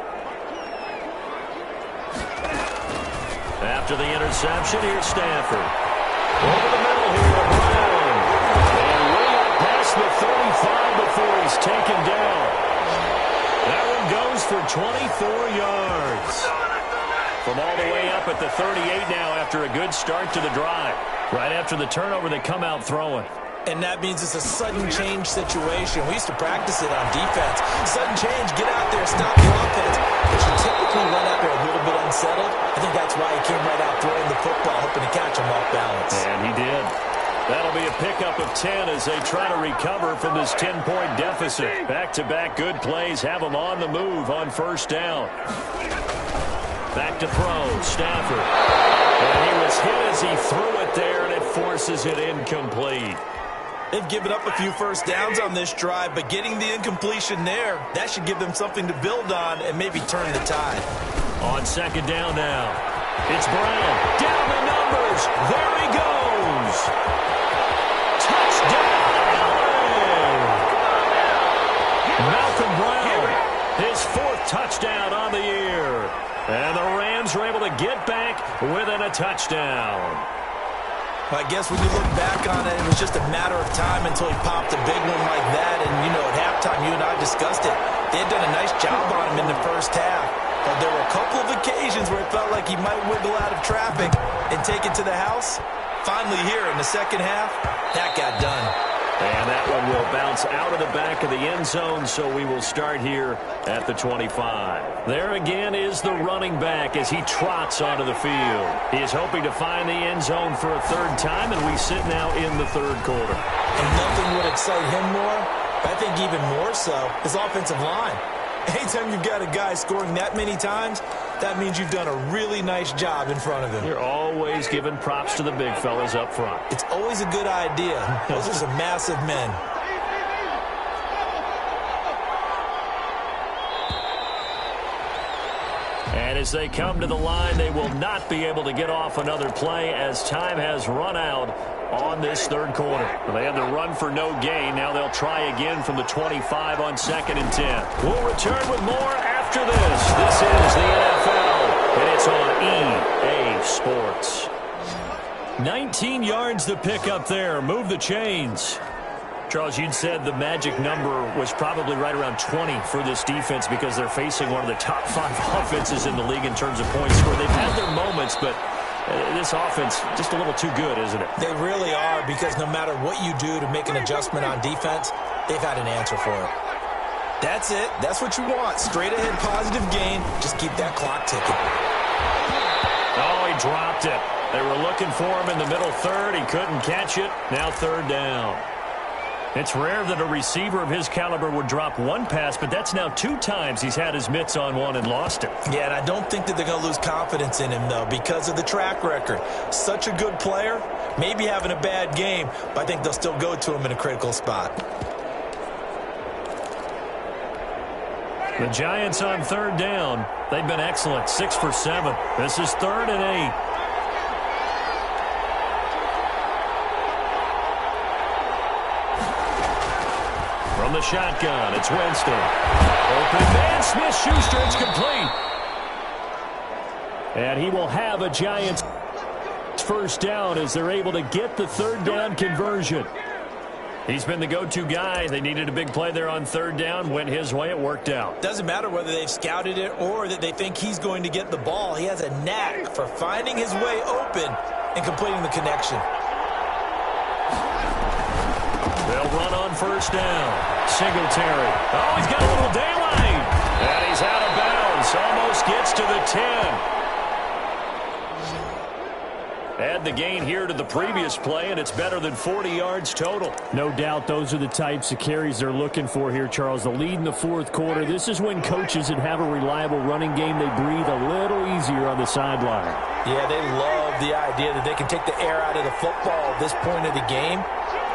After the interception, here's Stafford. Over the middle here, Brown. And way up past the 35 before he's taken down. That one goes for 24 yards. From all the way up at the 38 now after a good start to the drive. Right after the turnover, they come out throwing. And that means it's a sudden change situation. We used to practice it on defense. Sudden change, get out there, stop the offense. But you typically run out there a little bit unsettled. I think that's why he came right out throwing the football, hoping to catch him off balance. And he did. That'll be a pickup of 10 as they try to recover from this 10-point deficit. Back-to-back good plays have them on the move on first down. Back to throw, Stafford. And he was hit as he threw it there, and it forces it incomplete. They've given up a few first downs on this drive, but getting the incompletion there, that should give them something to build on and maybe turn the tide. On second down now, it's Brown. Down the numbers. There he goes. Touchdown, LA. Malcolm Brown, his 4th touchdown on the year. And the Rams were able to get back within a touchdown. I guess when you look back on it, it was just a matter of time until he popped a big one like that. And, you know, at halftime, you and I discussed it. They had done a nice job on him in the first half. But there were a couple of occasions where it felt like he might wiggle out of traffic and take it to the house. Finally here in the second half, that got done. And that one will bounce out of the back of the end zone, so we will start here at the 25. There again is the running back as he trots onto the field. He is hoping to find the end zone for a 3rd time, and we sit now in the 3rd quarter. And nothing would excite him more, but I think even more so, his offensive line. Anytime you've got a guy scoring that many times, that means you've done a really nice job in front of him. You're always giving props to the big fellas up front. It's always a good idea. Those are some massive men. And as they come to the line, they will not be able to get off another play as time has run out on this 3rd quarter. They had the run for no gain. Now they'll try again from the 25 on 2nd and 10. We'll return with more after this. This is the NFL, and it's on EA Sports. 19 yards to pick up there. Move the chains. Charles, you'd said the magic number was probably right around 20 for this defense because they're facing one of the top 5 offenses in the league in terms of points scored. They've had their moments, but this offense just a little too good, isn't it? They really are, because no matter what you do to make an adjustment on defense, they've had an answer for it. That's it. That's what you want. Straight ahead positive gain. Just keep that clock ticking. Oh, he dropped it. They were looking for him in the middle 3rd. He couldn't catch it. Now 3rd down. It's rare that a receiver of his caliber would drop one pass, but that's now 2 times he's had his mitts on one and lost it. Yeah, and I don't think that they're going to lose confidence in him, though, because of the track record. Such a good player, maybe having a bad game, but I think they'll still go to him in a critical spot. The Giants on 3rd down. They've been excellent, 6 for 7. This is 3rd and 8. From the shotgun, it's Winston. Open man, Smith-Schuster, it's complete. And he will have a Giants 1st down as they're able to get the 3rd down conversion. He's been the go-to guy. They needed a big play there on 3rd down. Went his way, it worked out. Doesn't matter whether they've scouted it or that they think he's going to get the ball. He has a knack for finding his way open and completing the connection. They'll run on 1st down. Singletary. Oh, he's got a little daylight. And he's out of bounds. Almost gets to the 10. Add the gain here to the previous play, and it's better than 40 yards total. No doubt those are the types of carries they're looking for here, Charles. The lead in the 4th quarter. This is when coaches that have a reliable running game, they breathe a little easier on the sideline. Yeah, they love the idea that they can take the air out of the football at this point of the game.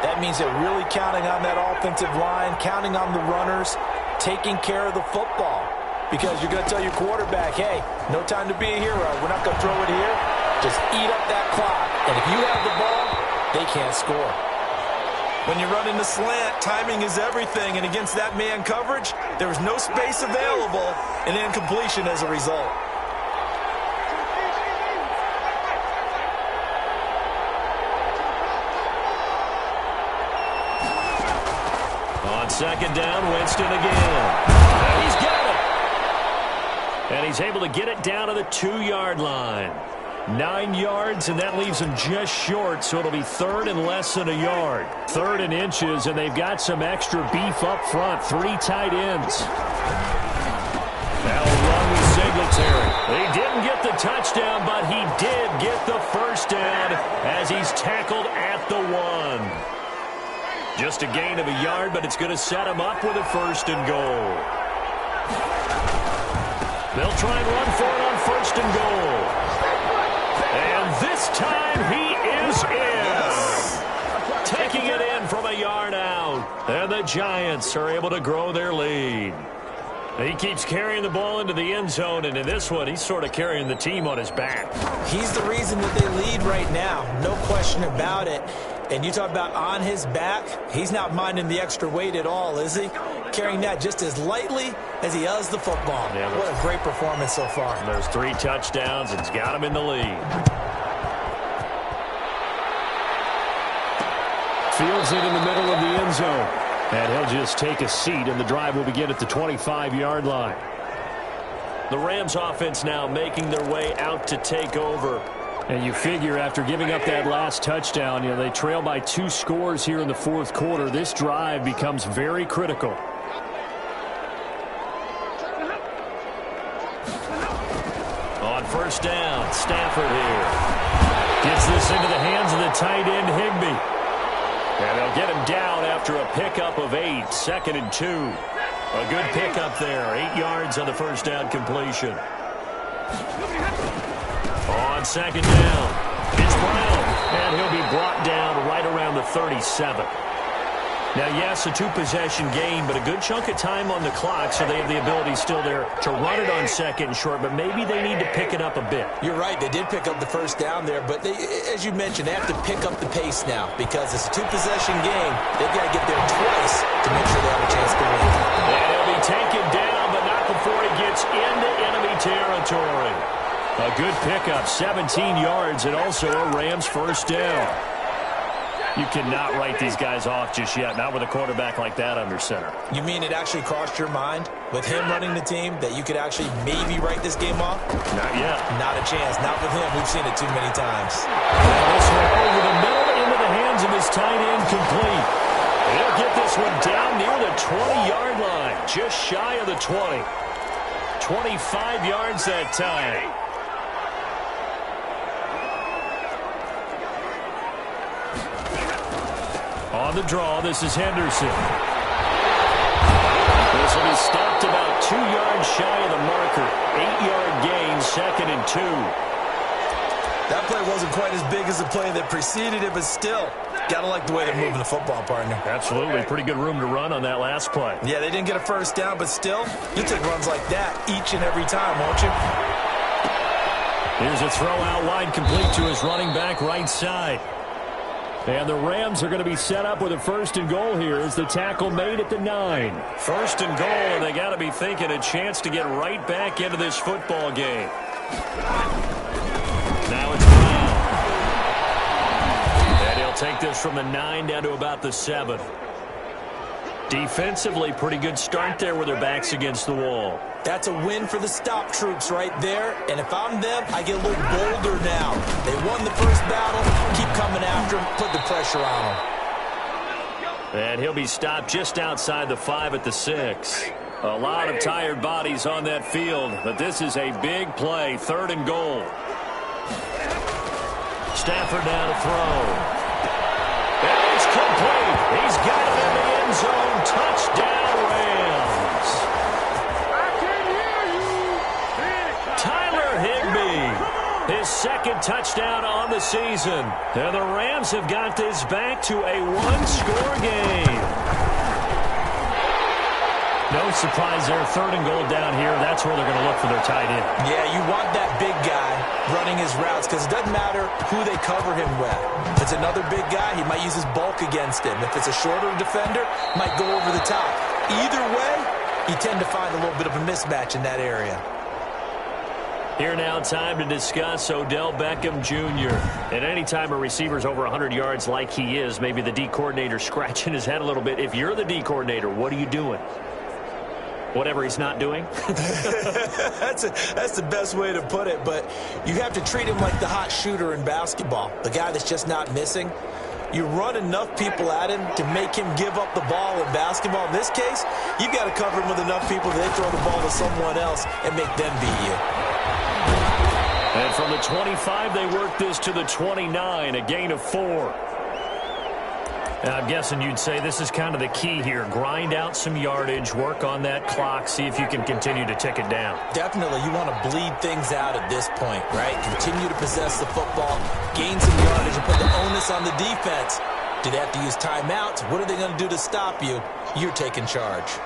That means they're really counting on that offensive line, counting on the runners, taking care of the football. Because you're going to tell your quarterback, hey, no time to be a hero. We're not going to throw it here. Just eat up that clock. And if you have the ball, they can't score. When you run in the slant, timing is everything. And against that man coverage, there was no space available and incompletion as a result. On 2nd down, Winston again. And he's got it. And he's able to get it down to the 2-yard line. 9 yards, and that leaves him just short, so it'll be 3rd and less than a yard. 3rd and inches, and they've got some extra beef up front. 3 tight ends. Now a run with Singletary. He didn't get the touchdown, but he did get the 1st down as he's tackled at the 1. Just a gain of a yard, but it's going to set him up with a 1st and goal. They'll try and run for it on 1st and goal. And this time he is in. Taking it in from a yard out. And the Giants are able to grow their lead. He keeps carrying the ball into the end zone, and in this one, he's sort of carrying the team on his back. He's the reason that they lead right now. No question about it. And you talk about on his back, he's not minding the extra weight at all, is he? Carrying that just as lightly as he does the football. Yeah, what a great performance so far. There's 3 touchdowns. It's got him in the lead. Fields it in the middle of the end zone. And he'll just take a seat, and the drive will begin at the 25-yard line. The Rams offense now making their way out to take over. And you figure after giving up that last touchdown, they trail by 2 scores here in the fourth quarter. This drive becomes very critical. On first down, Stafford here. Gets this into the hands of the tight end, Higbee. And they'll get him down after a pickup of 8, 2nd and 2. A good pickup there, 8 yards on the first down completion. On second down, it's Brown, and he'll be brought down right around the 37. Now, yes, a 2-possession game, but a good chunk of time on the clock, so they have the ability still there to run it on second and short, but maybe they need to pick it up a bit. You're right. They did pick up the first down there, but they, as you mentioned, they have to pick up the pace now because it's a 2-possession game. They've got to get there twice to make sure they have a chance to win. And he'll be taken down, but not before he gets into enemy territory. A good pickup, 17 yards, and also a Rams first down. You cannot write these guys off just yet, not with a quarterback like that under center. You mean it actually crossed your mind with him running the team that you could actually maybe write this game off? Not yet. Not a chance. Not with him. We've seen it too many times. And this one over the middle into the hands of his tight end, complete. They'll get this one down near the 20-yard line, just shy of the 20. 25 yards that time. On the draw, this is Henderson. This will be stopped about 2 yards shy of the marker. 8-yard gain, 2nd and 2. That play wasn't quite as big as the play that preceded it, but still, gotta like the way they're moving the football, partner. Absolutely. Pretty good room to run on that last play. Yeah, they didn't get a first down, but still, you take runs like that each and every time, won't you? Here's a throw out wide, complete to his running back right side. And the Rams are going to be set up with a 1st and goal here as the tackle made at the 9. 1st and goal, and they got to be thinking a chance to get right back into this football game. Now it's Brown. And he'll take this from the 9 down to about the 7. Defensively, pretty good start there with their backs against the wall. That's a win for the stop troops right there. And if I'm them, I get a little bolder now. They won the first battle. Keep coming after them. Put the pressure on them. And he'll be stopped just outside the 5 at the 6. A lot of tired bodies on that field, but this is a big play. 3rd and goal. Stafford down to throw. And it's complete. He's got it in the end zone. Touchdown, Rams. Tyler Higbee, his 2nd touchdown on the season. And the Rams have got this back to a 1-score game. No surprise there. 3rd and goal down here. That's where they're going to look for their tight end. Yeah, you want that big guy running his routes because it doesn't matter who they cover him with. If it's another big guy, he might use his bulk against him. If it's a shorter defender, might go over the top. Either way, you tend to find a little bit of a mismatch in that area. Here now, time to discuss Odell Beckham Jr. And any time a receiver's over 100 yards like he is, maybe the D coordinator scratching his head a little bit. If you're the D coordinator, what are you doing? Whatever he's not doing? That's the best way to put it, but you have to treat him like the hot shooter in basketball, the guy that's just not missing. You run enough people at him to make him give up the ball in basketball. In this case, you've got to cover him with enough people that they throw the ball to someone else and make them beat you. And from the 25, they work this to the 29, a gain of 4. And I'm guessing you'd say this is kind of the key here. Grind out some yardage, work on that clock, see if you can continue to tick it down. Definitely. You want to bleed things out at this point, right? Continue to possess the football, gain some yardage, and put the onus on the defense. Do they have to use timeouts? What are they going to do to stop you? You're taking charge.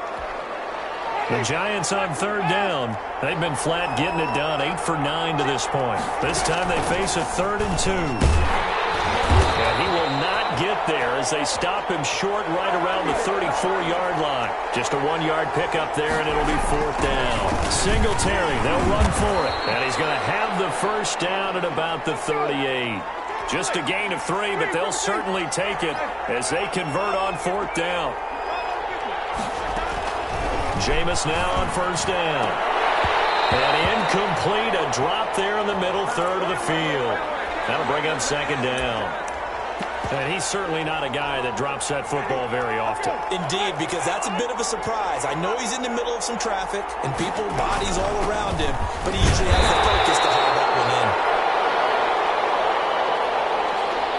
The Giants on third down. They've been flat getting it done, 8 for 9 to this point. This time they face a 3rd and 2. And he will not get there as they stop him short right around the 34-yard line. Just a 1-yard pickup there, and it'll be 4th down. Singletary, they'll run for it. And he's going to have the first down at about the 38. Just a gain of 3, but they'll certainly take it as they convert on 4th down. Jameis now on first down. And incomplete, a drop there in the middle third of the field. That'll bring up 2nd down. And he's certainly not a guy that drops that football very often. Indeed, because that's a bit of a surprise. I know he's in the middle of some traffic and people, bodies all around him, but he usually has the focus to haul that one in.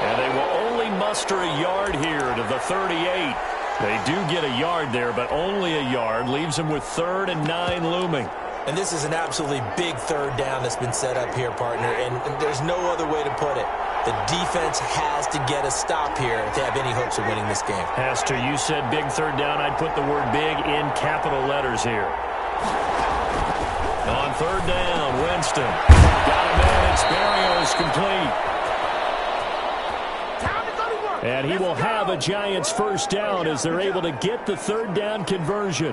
And they will only muster a yard here to the 38. They do get a yard there, but only a yard. Leaves them with 3rd and 9 looming. And this is an absolutely big 3rd down that's been set up here, partner, and there's no other way to put it. The defense has to get a stop here if they have any hopes of winning this game. Has to. You said big 3rd down. I'd put the word big in capital letters here. On 3rd down, Winston. Got a man. It's Barrios complete. And he will have a Giants first down as they're able to get the 3rd down conversion.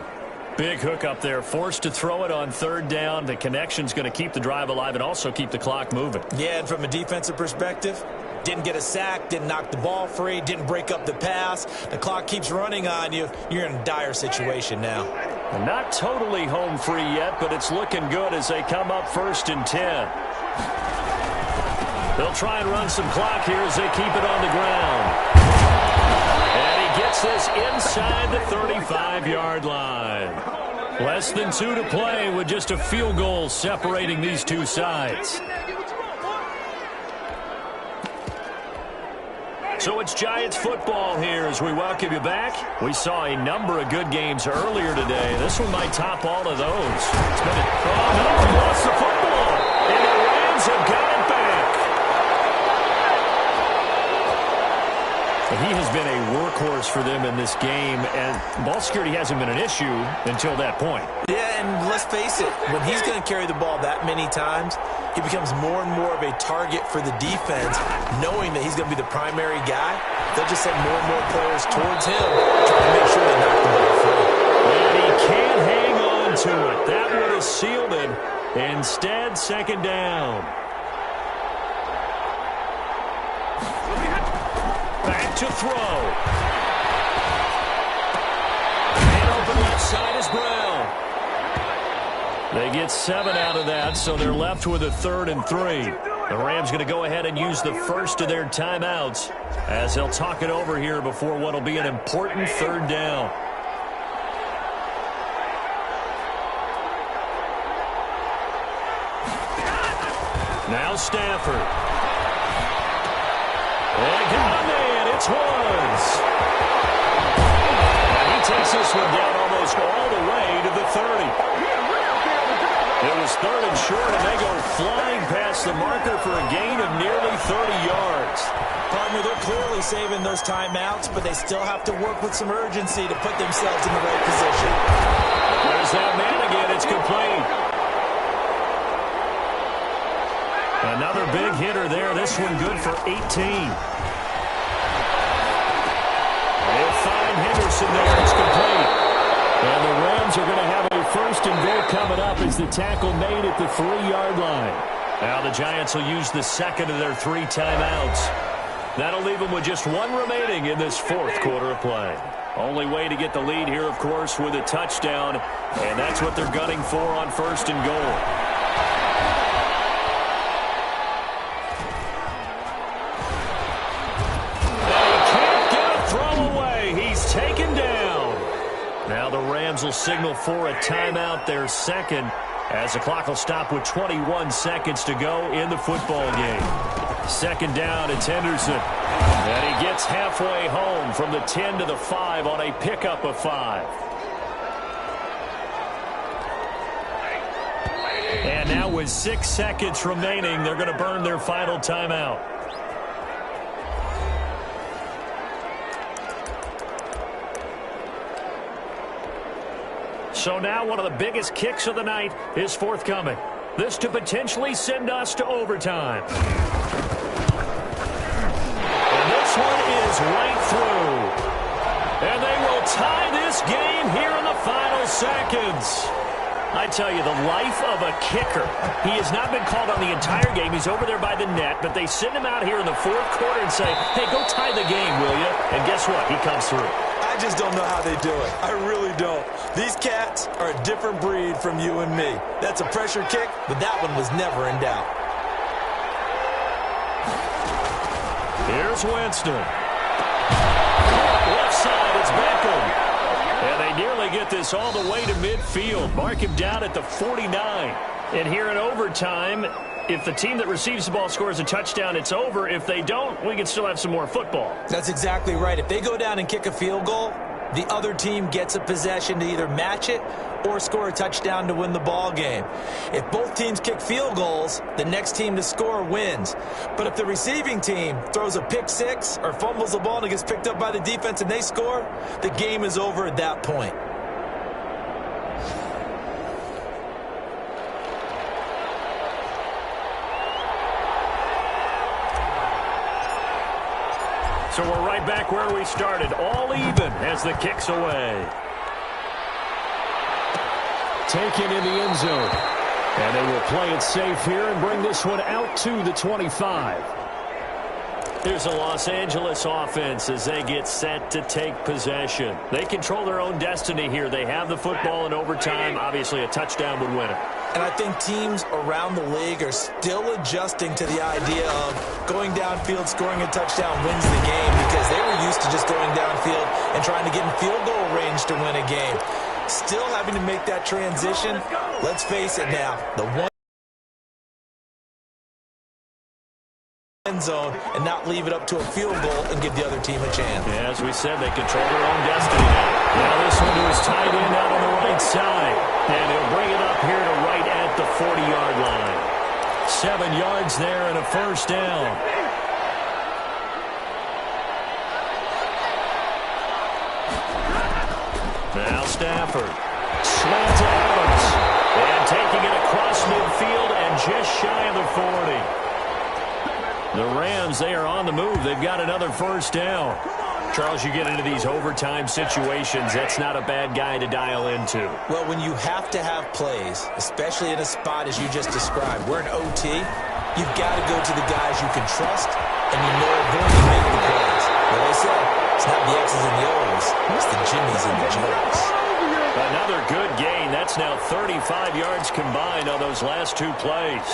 Big hook up there, forced to throw it on 3rd down. The connection's going to keep the drive alive and also keep the clock moving. Yeah, and from a defensive perspective, didn't get a sack, didn't knock the ball free, didn't break up the pass. The clock keeps running on you. You're in a dire situation now. Not totally home free yet, but it's looking good as they come up 1st and 10. They'll try and run some clock here as they keep it on the ground. And he gets this inside the 35-yard line. Less than 2 to play with just a field goal separating these two sides. So it's Giants football here as we welcome you back. We saw a number of good games earlier today. This one might top all of those. It's been he lost the football. And the Rams have got it back. He has been a workhorse for them in this game, and ball security hasn't been an issue until that point. Yeah, and let's face it, when he's going to carry the ball that many times, he becomes more and more of a target for the defense, knowing that he's going to be the primary guy. They'll just send more and more players towards him, trying to make sure they knock the ball free. And he can't hang on to it. That would have sealed it. Instead, 2nd down. Back to throw. And open left side is Brown. They get 7 out of that, so they're left with a 3rd and 3. The Rams going to go ahead and use the first of their timeouts as they'll talk it over here before what will be an important 3rd down. Now Stafford. And got a man. It's Woods. And he takes this one down almost all the way to the 30. It was 3rd and short, and they go flying past the marker for a gain of nearly 30 yards. Partner, they're clearly saving those timeouts, but they still have to work with some urgency to put themselves in the right position. There's that man again. It's complete. Another big hitter there. This one good for 18. They'll find Henderson there. It's complete. And the Rams are going to have a 1st and goal coming up as the tackle made at the 3-yard line. Now the Giants will use the 2nd of their 3 timeouts. That'll leave them with just 1 remaining in this 4th quarter of play. Only way to get the lead here, of course, with a touchdown. And that's what they're gunning for on 1st and goal. Now the Rams will signal for a timeout, their 2nd, as the clock will stop with 21 seconds to go in the football game. 2nd down, it's Henderson. And he gets halfway home from the 10 to the 5 on a pickup of 5. And now with 6 seconds remaining, they're going to burn their final timeout. So now one of the biggest kicks of the night is forthcoming. This to potentially send us to overtime. And this one is right through. And they will tie this game here in the final seconds. I tell you, the life of a kicker. He has not been called on the entire game. He's over there by the net, but they send him out here in the fourth quarter and say, hey, go tie the game, will you? And guess what? He comes through. I just don't know how they do it. I really don't. These cats are a different breed from you and me. That's a pressure kick, but that one was never in doubt. Here's Winston. Left side, it's Beckham. And they nearly get this all the way to midfield. Mark him down at the 49. And here in overtime, if the team that receives the ball scores a touchdown, it's over. If they don't, we can still have some more football. That's exactly right. If they go down and kick a field goal, the other team gets a possession to either match it or score a touchdown to win the ball game. If both teams kick field goals, the next team to score wins. But if the receiving team throws a pick six or fumbles the ball and it gets picked up by the defense and they score, the game is over at that point. So we're right back where we started, all even as the kick's away. Taken in the end zone. And they will play it safe here and bring this one out to the 25. Here's the Los Angeles offense as they get set to take possession. They control their own destiny here. They have the football in overtime. Obviously, a touchdown would win it. And I think teams around the league are still adjusting to the idea of going downfield, scoring a touchdown wins the game, because they were used to just going downfield and trying to get in field goal range to win a game. Still having to make that transition. Let's face it now, the one end zone and not leave it up to a field goal and give the other team a chance. Yeah, as we said, they control their own destiny now. Now this one to his tight end out on the right side. And he'll bring it up here to right at the 40-yard line. 7 yards there and a first down. Now Stafford. Slant to Adams. And taking it across midfield and just shy of the 40. The Rams, they are on the move. They've got another first down. Charles, you get into these overtime situations, that's not a bad guy to dial into. Well, when you have to have plays, especially in a spot as you just described, we're in OT, you've got to go to the guys you can trust and you know are going to make the plays. Well, they say, it's not the X's and the O's, it's the Jimmies and the Joes. Another good gain. That's now 35 yards combined on those last 2 plays.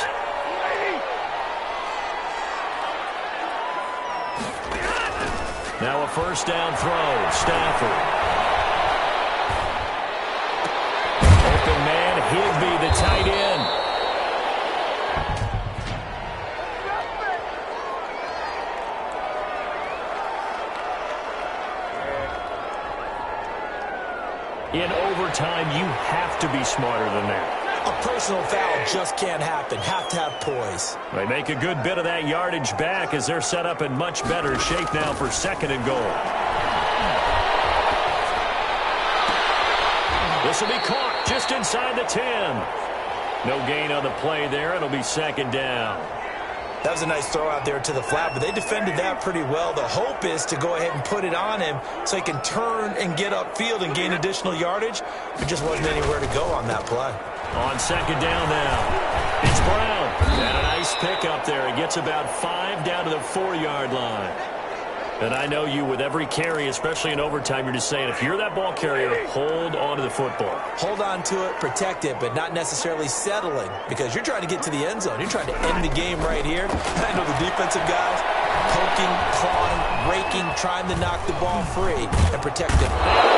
Now a first down throw. Stafford. Open man, Higbee, the tight end. In overtime, you have to be smarter than that. A personal foul just can't happen. Have to have poise. They make a good bit of that yardage back as they're set up in much better shape now for 2nd and goal. This will be caught just inside the 10. No gain on the play there. It'll be 2nd down. That was a nice throw out there to the flat, but they defended that pretty well. The hope is to go ahead and put it on him so he can turn and get upfield and gain additional yardage. There just wasn't anywhere to go on that play. On 2nd down now, it's Brown. And a nice pickup there. He gets about 5 down to the 4-yard line. And I know you, with every carry, especially in overtime, you're just saying, if you're that ball carrier, hold on to the football. Hold on to it, protect it, but not necessarily settling, because you're trying to get to the end zone. You're trying to end the game right here. I know the defensive guys poking, clawing, raking, trying to knock the ball free and protect it.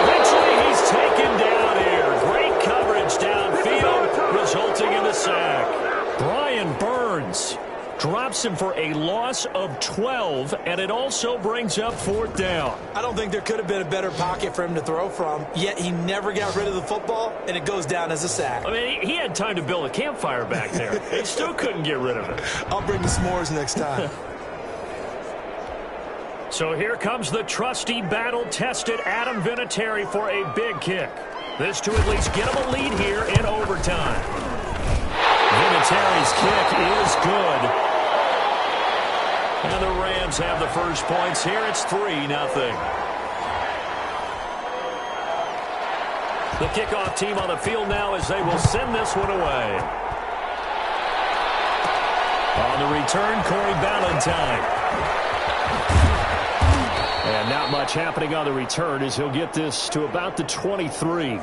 Eventually, he's taken down here. Great coverage downfield, resulting in the sack. Brian Burns drops him for a loss of 12, and it also brings up 4th down. I don't think there could have been a better pocket for him to throw from, yet he never got rid of the football, and it goes down as a sack. I mean, he had time to build a campfire back there. He still couldn't get rid of it. I'll bring the s'mores next time. So here comes the trusty, battle-tested Adam Vinatieri for a big kick. This to at least get them a lead here in overtime. Vinatieri's kick is good. And the Rams have the first points here. It's 3-0. The kickoff team on the field now as they will send this one away. On the return, Corey Ballantyne. And not much happening on the return as he'll get this to about the 23.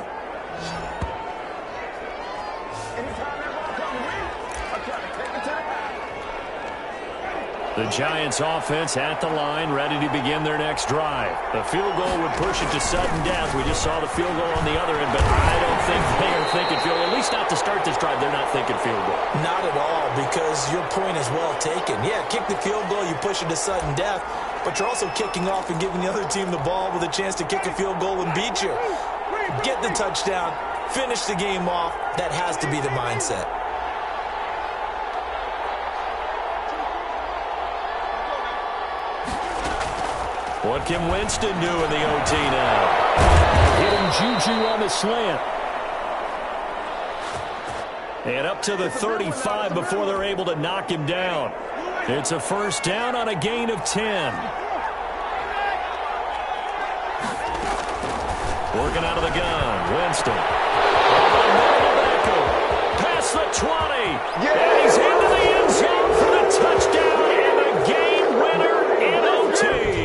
The Giants offense at the line, ready to begin their next drive. The field goal would push it to sudden death. We just saw the field goal on the other end, but I don't think they are thinking field goal. At least not to start this drive. They're not thinking field goal. Not at all, because your point is well taken. Yeah, kick the field goal, you push it to sudden death, but you're also kicking off and giving the other team the ball with a chance to kick a field goal and beat you. Get the touchdown, finish the game off. That has to be the mindset. What can Winston do in the OT now? Hitting Juju on the slant. And up to the 35 before they're able to knock him down. It's a first down on a gain of 10. Working out of the gun, Winston. Past the 20. And he's into the end zone for the touchdown and the game winner in OT.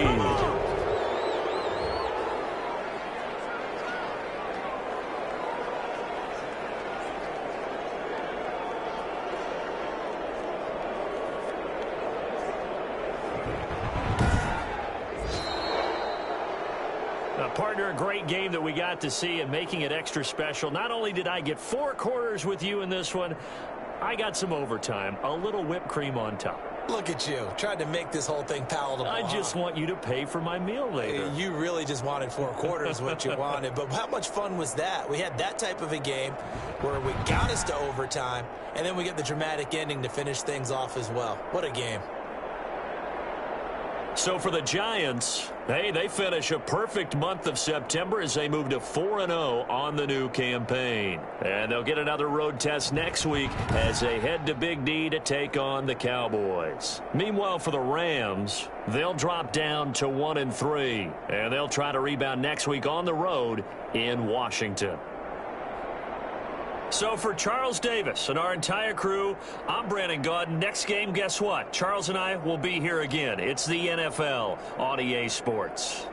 Partner, a great game that we got to see and making it extra special. Not only did I get 4 quarters with you in this one, I got some overtime, a little whipped cream on top. Look at you, tried to make this whole thing palatable. I just want you to pay for my meal later. You really just wanted 4 quarters, what you wanted. But how much fun was that? We had that type of a game where we got us to overtime, and then we get the dramatic ending to finish things off as well. What a game. So for the Giants, hey, they finish a perfect month of September as they move to 4-0 on the new campaign. And they'll get another road test next week as they head to Big D to take on the Cowboys. Meanwhile, for the Rams, they'll drop down to 1-3, and they'll try to rebound next week on the road in Washington. So for Charles Davis and our entire crew, I'm Brandon Gaudin. Next game, guess what? Charles and I will be here again. It's the NFL on EA Sports.